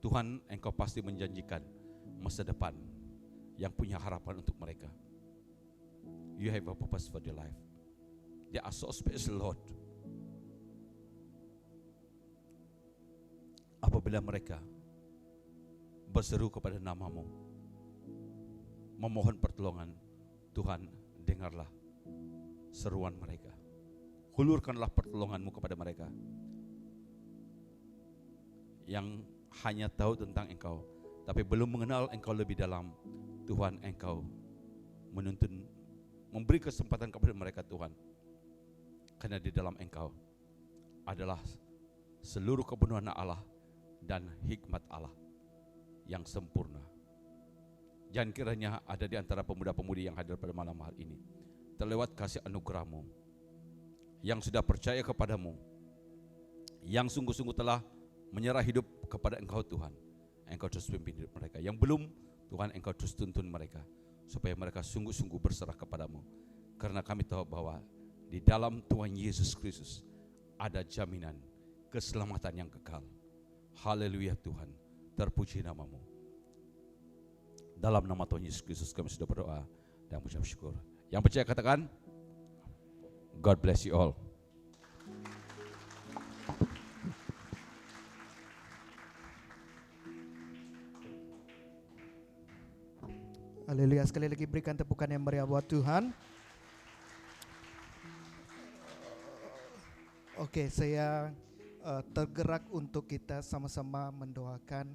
Tuhan, Engkau pasti menjanjikan masa depan yang punya harapan untuk mereka. You have a purpose for their life. They are so special, Lord. Apabila mereka berseru kepada nama-Mu, memohon pertolongan, Tuhan, dengarlah seruan mereka. Hulurkanlah pertolongan-Mu kepada mereka yang hanya tahu tentang Engkau, tapi belum mengenal Engkau lebih dalam. Tuhan, Engkau menuntun, memberi kesempatan kepada mereka Tuhan. Karena di dalam Engkau adalah seluruh kepenuhan Allah dan hikmat Allah yang sempurna. Jangan kiranya ada di antara pemuda-pemudi yang hadir pada malam hari ini, terlewat kasih anugerah-Mu, yang sudah percaya kepadamu, yang sungguh-sungguh telah menyerah hidup kepada Engkau Tuhan. Engkau terus pimpin hidup mereka. Yang belum, Tuhan, Engkau terus tuntun mereka, supaya mereka sungguh-sungguh berserah kepadamu. Karena kami tahu bahwa di dalam Tuhan Yesus Kristus ada jaminan keselamatan yang kekal. Haleluya Tuhan, terpuji nama-Mu. Dalam nama Tuhan Yesus Kristus kami sudah berdoa dan mengucap syukur. Yang percaya katakan, God bless you all. Haleluya. Sekali lagi berikan tepukan yang meriah buat Tuhan. Oke, saya tergerak untuk kita sama-sama mendoakan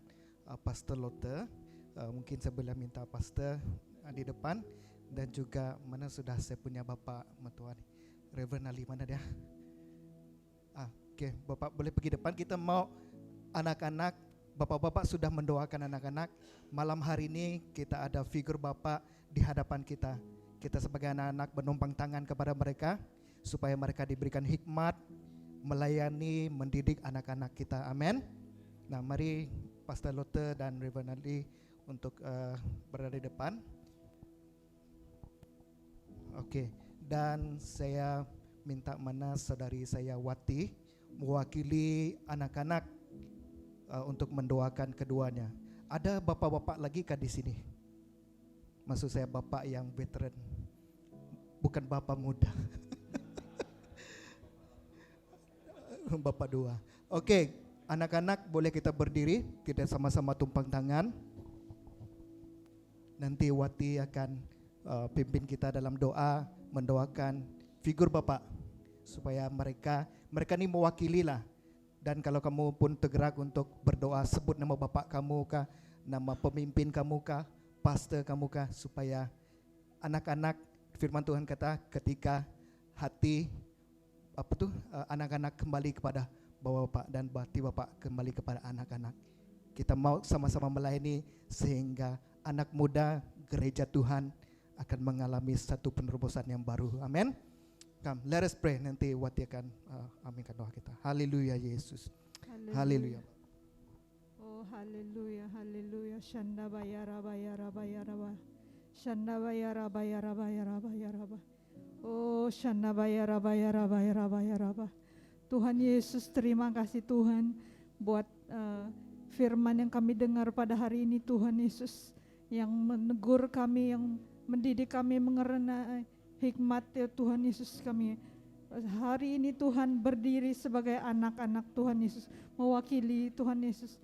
Pastor Lotte. Mungkin saya boleh minta Pastor di depan, dan juga mana sudah saya punya Bapak Mertua nih, Reverend Ali, mana dia? Oke, Bapak boleh pergi depan. Kita mau anak-anak, Bapak-bapak sudah mendoakan anak-anak. Malam hari ini kita ada figur Bapak di hadapan kita. Kita sebagai anak-anak menumpang tangan kepada mereka supaya mereka diberikan hikmat, melayani, mendidik anak-anak kita. Amin. Nah, mari Pastor Lotte dan Reverend Ali untuk berada di depan. Oke, dan saya minta mana saudari saya Wati mewakili anak-anak untuk mendoakan keduanya. Ada bapak-bapak lagi kah di sini? Maksud saya bapak yang veteran, bukan bapak muda. Bapak dua. Oke, anak-anak boleh kita berdiri, kita sama-sama tumpang tangan. Nanti Wati akan pimpin kita dalam doa, mendoakan figur Bapak supaya mereka ini mewakili lah. Dan kalau kamu pun tergerak untuk berdoa, sebut nama Bapak kamu kah, nama pemimpin kamu kah, pastor kamu kah, supaya anak-anak, firman Tuhan kata ketika hati anak-anak kembali kepada Bapak dan hati Bapak kembali kepada anak-anak. Kita mau sama-sama melayani sehingga anak muda gereja Tuhan akan mengalami satu penerobosan yang baru. Amin. Come, let us pray. Nanti Wati akan aminkan doa kita. Haleluya Yesus. Haleluya. Oh haleluya, haleluya. Shanda bayara bayara bayara ba. Shanda bayara bayara bayara bayara ba. Oh shanda bayara bayara bayara bayara ba. Tuhan Yesus, terima kasih Tuhan buat firman yang kami dengar pada hari ini Tuhan Yesus, yang menegur kami, yang mendidik kami mengenai hikmat ya Tuhan Yesus. Kami hari ini Tuhan berdiri sebagai anak-anak Tuhan Yesus, mewakili Tuhan Yesus,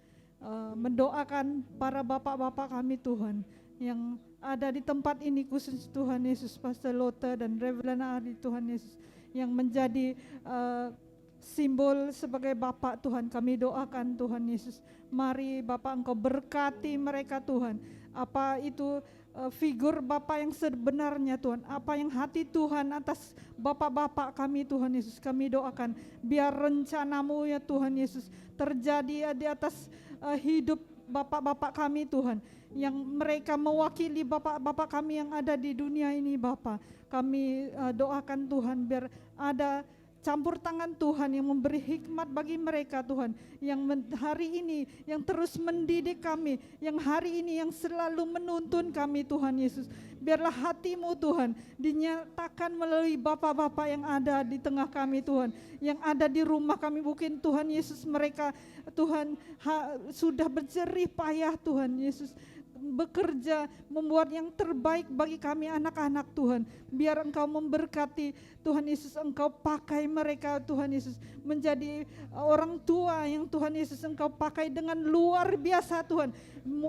mendoakan para bapak-bapak kami Tuhan yang ada di tempat ini, khusus Tuhan Yesus Pastor Lotte dan Reverend Ali Tuhan Yesus, yang menjadi simbol sebagai Bapak Tuhan. Kami doakan Tuhan Yesus, mari Bapak Engkau berkati mereka Tuhan. Apa itu figur Bapak yang sebenarnya Tuhan, apa yang hati Tuhan atas bapak-bapak kami Tuhan Yesus. Kami doakan biar rencana-Mu ya Tuhan Yesus terjadi di atas hidup bapak-bapak kami Tuhan, yang mereka mewakili bapak-bapak kami yang ada di dunia ini Bapak. Kami doakan Tuhan biar ada campur tangan Tuhan yang memberi hikmat bagi mereka Tuhan, yang hari ini yang terus mendidik kami, yang hari ini yang selalu menuntun kami Tuhan Yesus. Biarlah hati-Mu Tuhan dinyatakan melalui bapak-bapak yang ada di tengah kami Tuhan, yang ada di rumah kami. Mungkin Tuhan Yesus mereka Tuhan sudah berjerih payah Tuhan Yesus, bekerja membuat yang terbaik bagi kami anak-anak Tuhan. Biar Engkau memberkati Tuhan Yesus, Engkau pakai mereka Tuhan Yesus menjadi orang tua yang Tuhan Yesus Engkau pakai dengan luar biasa Tuhan.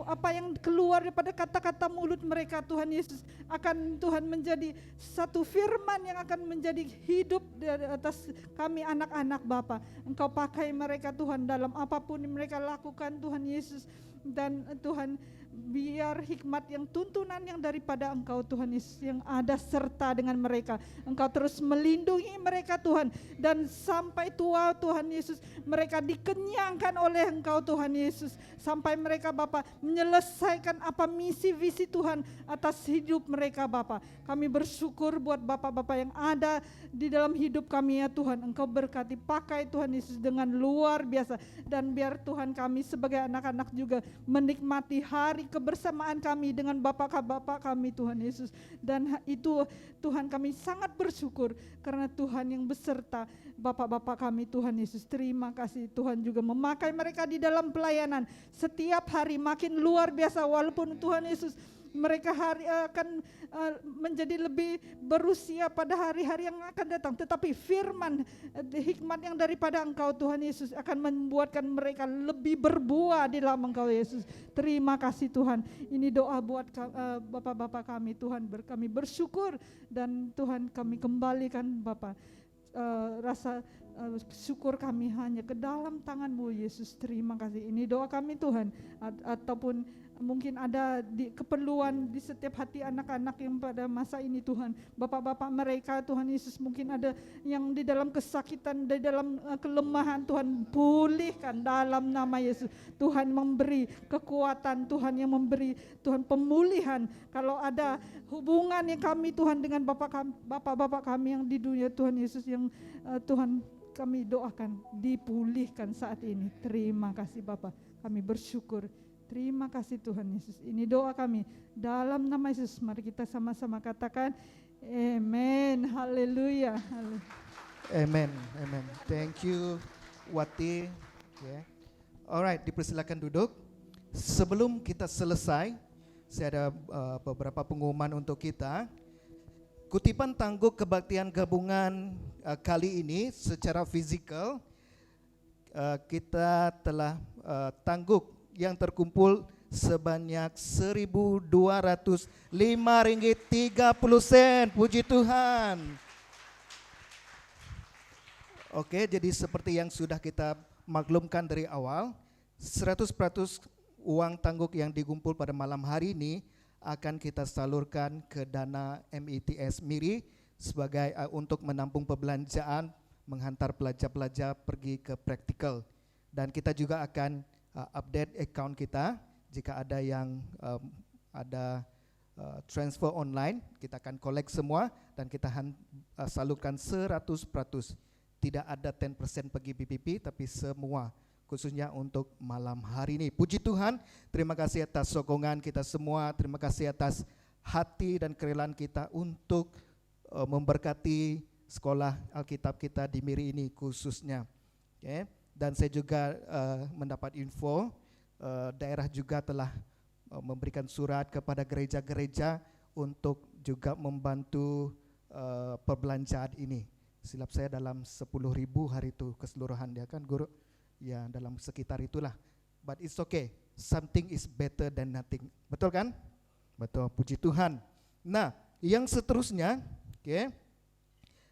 Apa yang keluar daripada kata-kata mulut mereka Tuhan Yesus akan Tuhan menjadi satu firman yang akan menjadi hidup di atas kami anak-anak Bapa. Engkau pakai mereka Tuhan dalam apapun yang mereka lakukan Tuhan Yesus. Dan Tuhan, biar hikmat yang tuntunan yang daripada Engkau Tuhan Yesus yang ada serta dengan mereka. Engkau terus melindungi mereka Tuhan, dan sampai tua Tuhan Yesus mereka dikenyangkan oleh Engkau Tuhan Yesus, sampai mereka Bapa menyelesaikan apa misi visi Tuhan atas hidup mereka Bapa. Kami bersyukur buat Bapak-bapak yang ada di dalam hidup kami ya Tuhan. Engkau berkati, pakai Tuhan Yesus dengan luar biasa, dan biar Tuhan kami sebagai anak-anak juga menikmati hari kebersamaan kami dengan bapak-bapak kami Tuhan Yesus. Dan itu Tuhan kami sangat bersyukur karena Tuhan yang beserta bapak-bapak kami Tuhan Yesus. Terima kasih Tuhan juga memakai mereka di dalam pelayanan setiap hari makin luar biasa, walaupun Tuhan Yesus mereka akan menjadi lebih berusia pada hari-hari yang akan datang. Tetapi firman, hikmat yang daripada Engkau Tuhan Yesus akan membuatkan mereka lebih berbuah di dalam Engkau Yesus. Terima kasih Tuhan. Ini doa buat Bapak-Bapak kami Tuhan. Kami bersyukur dan Tuhan kami kembalikan Bapak rasa syukur kami hanya ke dalam tangan-Mu Yesus. Terima kasih. Ini doa kami Tuhan. Ataupun mungkin ada keperluan di setiap hati anak-anak yang pada masa ini Tuhan. Bapak-bapak mereka Tuhan Yesus, mungkin ada yang di dalam kesakitan, di dalam kelemahan Tuhan, pulihkan dalam nama Yesus. Tuhan memberi kekuatan, Tuhan yang memberi Tuhan pemulihan. Kalau ada hubungan yang kami Tuhan dengan bapak-bapak kami yang di dunia Tuhan Yesus, yang Tuhan kami doakan dipulihkan saat ini. Terima kasih Bapak, kami bersyukur. Terima kasih Tuhan Yesus. Ini doa kami dalam nama Yesus. Mari kita sama-sama katakan amen. Haleluya. Amen. Amen. Thank you Wati. Okay. Alright, dipersilakan duduk. Sebelum kita selesai, saya ada beberapa pengumuman untuk kita. Kutipan tangguk kebaktian gabungan kali ini secara fisikal kita telah tangguk yang terkumpul sebanyak Rp1.205.30. Puji Tuhan. Oke, jadi seperti yang sudah kita maklumkan dari awal, 100% uang tangguk yang dikumpul pada malam hari ini akan kita salurkan ke dana MITS MIRI sebagai untuk menampung perbelanjaan menghantar pelajar-pelajar pergi ke praktikal. Dan kita juga akan update account kita jika ada yang ada transfer online, kita akan collect semua dan kita salurkan 100%. Tidak ada 10% pergi PPP tapi semua khususnya untuk malam hari ini. Puji Tuhan, terima kasih atas sokongan kita semua, terima kasih atas hati dan kerelaan kita untuk memberkati sekolah Alkitab kita di Miri ini khususnya. Okay. Dan saya juga mendapat info, daerah juga telah memberikan surat kepada gereja-gereja untuk juga membantu perbelanjaan ini. Silap saya dalam 10.000 hari itu keseluruhan dia kan guru. Ya dalam sekitar itulah. But it's okay. Something is better than nothing. Betul kan? Betul, puji Tuhan. Nah, yang seterusnya, okay,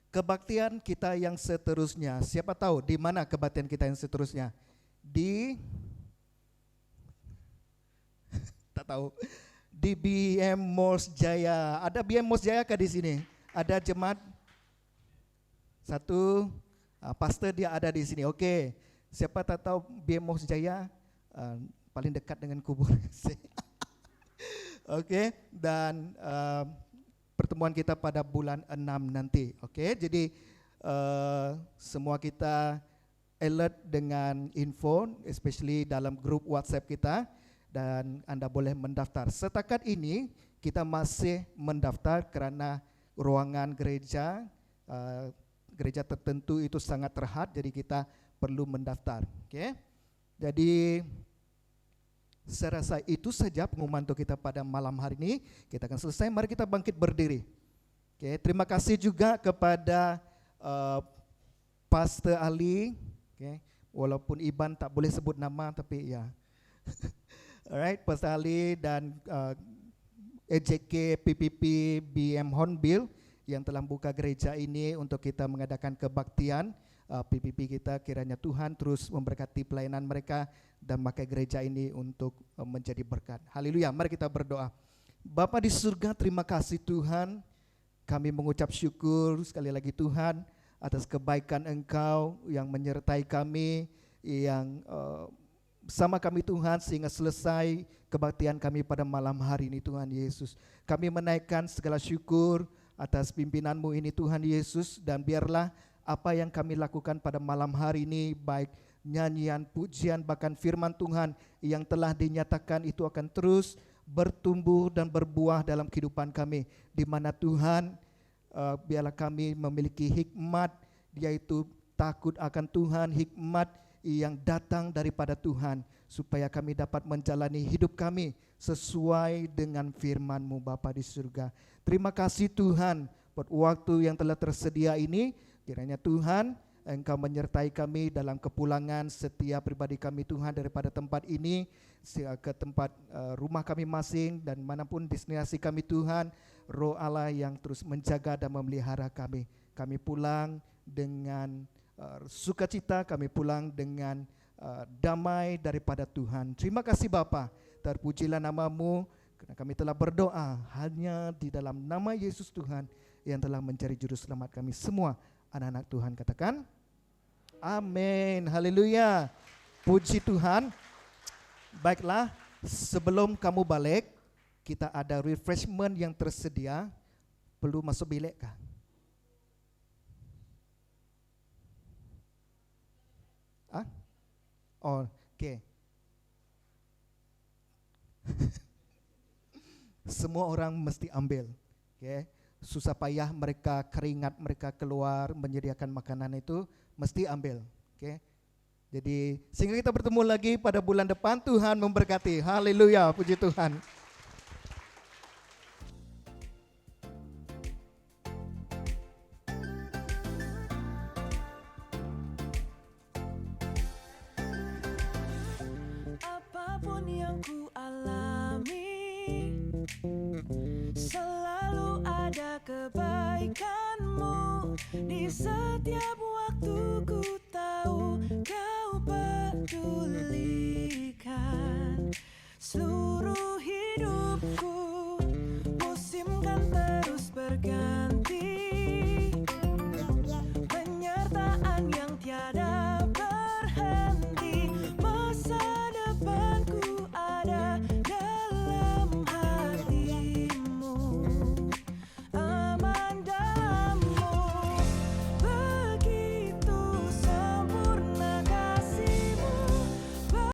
kebaktian kita yang seterusnya. Siapa tahu di mana kebaktian kita yang seterusnya? Di tak tahu. Di BM Mos Jaya. Ada BM Mos Jaya kah di sini? Ada jemaat satu, pastor dia ada di sini. Oke. Siapa tak tahu BM Mos Jaya paling dekat dengan kubur. Oke, dan pertemuan kita pada bulan 6 nanti. Oke, jadi semua kita alert dengan info, especially dalam grup WhatsApp kita, dan Anda boleh mendaftar. Setakat ini kita masih mendaftar kerana ruangan gereja gereja tertentu itu sangat terhad, jadi kita perlu mendaftar. Okay. Jadi saya rasa itu saja pengumuman untuk kita pada malam hari ini. Kita akan selesai, mari kita bangkit berdiri. Okay. Terima kasih juga kepada Pastor Ali. Okay. Walaupun Iban tak boleh sebut nama, tapi ya. Alright, Pastor Ali dan EJK PPP BM Hornbill yang telah buka gereja ini untuk kita mengadakan kebaktian. PPP kita, kiranya Tuhan terus memberkati pelayanan mereka dan pakai gereja ini untuk menjadi berkat. Haleluya, mari kita berdoa. Bapa di surga, terima kasih Tuhan. Kami mengucap syukur sekali lagi Tuhan atas kebaikan Engkau yang menyertai kami, yang bersama kami Tuhan sehingga selesai kebaktian kami pada malam hari ini Tuhan Yesus. Kami menaikkan segala syukur atas pimpinan-Mu ini Tuhan Yesus, dan biarlah apa yang kami lakukan pada malam hari ini, baik nyanyian, pujian, bahkan firman Tuhan yang telah dinyatakan itu akan terus bertumbuh dan berbuah dalam kehidupan kami, di mana Tuhan biarlah kami memiliki hikmat, yaitu takut akan Tuhan, hikmat yang datang daripada Tuhan, supaya kami dapat menjalani hidup kami sesuai dengan firman-Mu Bapa di surga. Terima kasih Tuhan buat waktu yang telah tersedia ini. Kiranya Tuhan Engkau menyertai kami dalam kepulangan setiap pribadi kami Tuhan daripada tempat ini ke tempat rumah kami masing dan manapun destinasi kami Tuhan. Roh Allah yang terus menjaga dan memelihara kami. Kami pulang dengan sukacita, kami pulang dengan damai daripada Tuhan. Terima kasih Bapa, terpujilah nama-Mu karena kami telah berdoa hanya di dalam nama Yesus Tuhan yang telah mencari juru selamat kami semua. Anak-anak Tuhan katakan amin, haleluya, puji Tuhan. Baiklah, sebelum kamu balik, kita ada refreshment yang tersedia. Perlu masuk bilik kah? Oh, oke. Semua orang mesti ambil, oke. Susah payah mereka, keringat mereka keluar menyediakan makanan itu mesti ambil, oke. Jadi sehingga kita bertemu lagi pada bulan depan. Tuhan memberkati. Haleluya, puji Tuhan. Apapun yang ku alami, selalu ada kebaikan-Mu. Di setiap waktu ku tahu Kau pedulikan seluruh hidupku.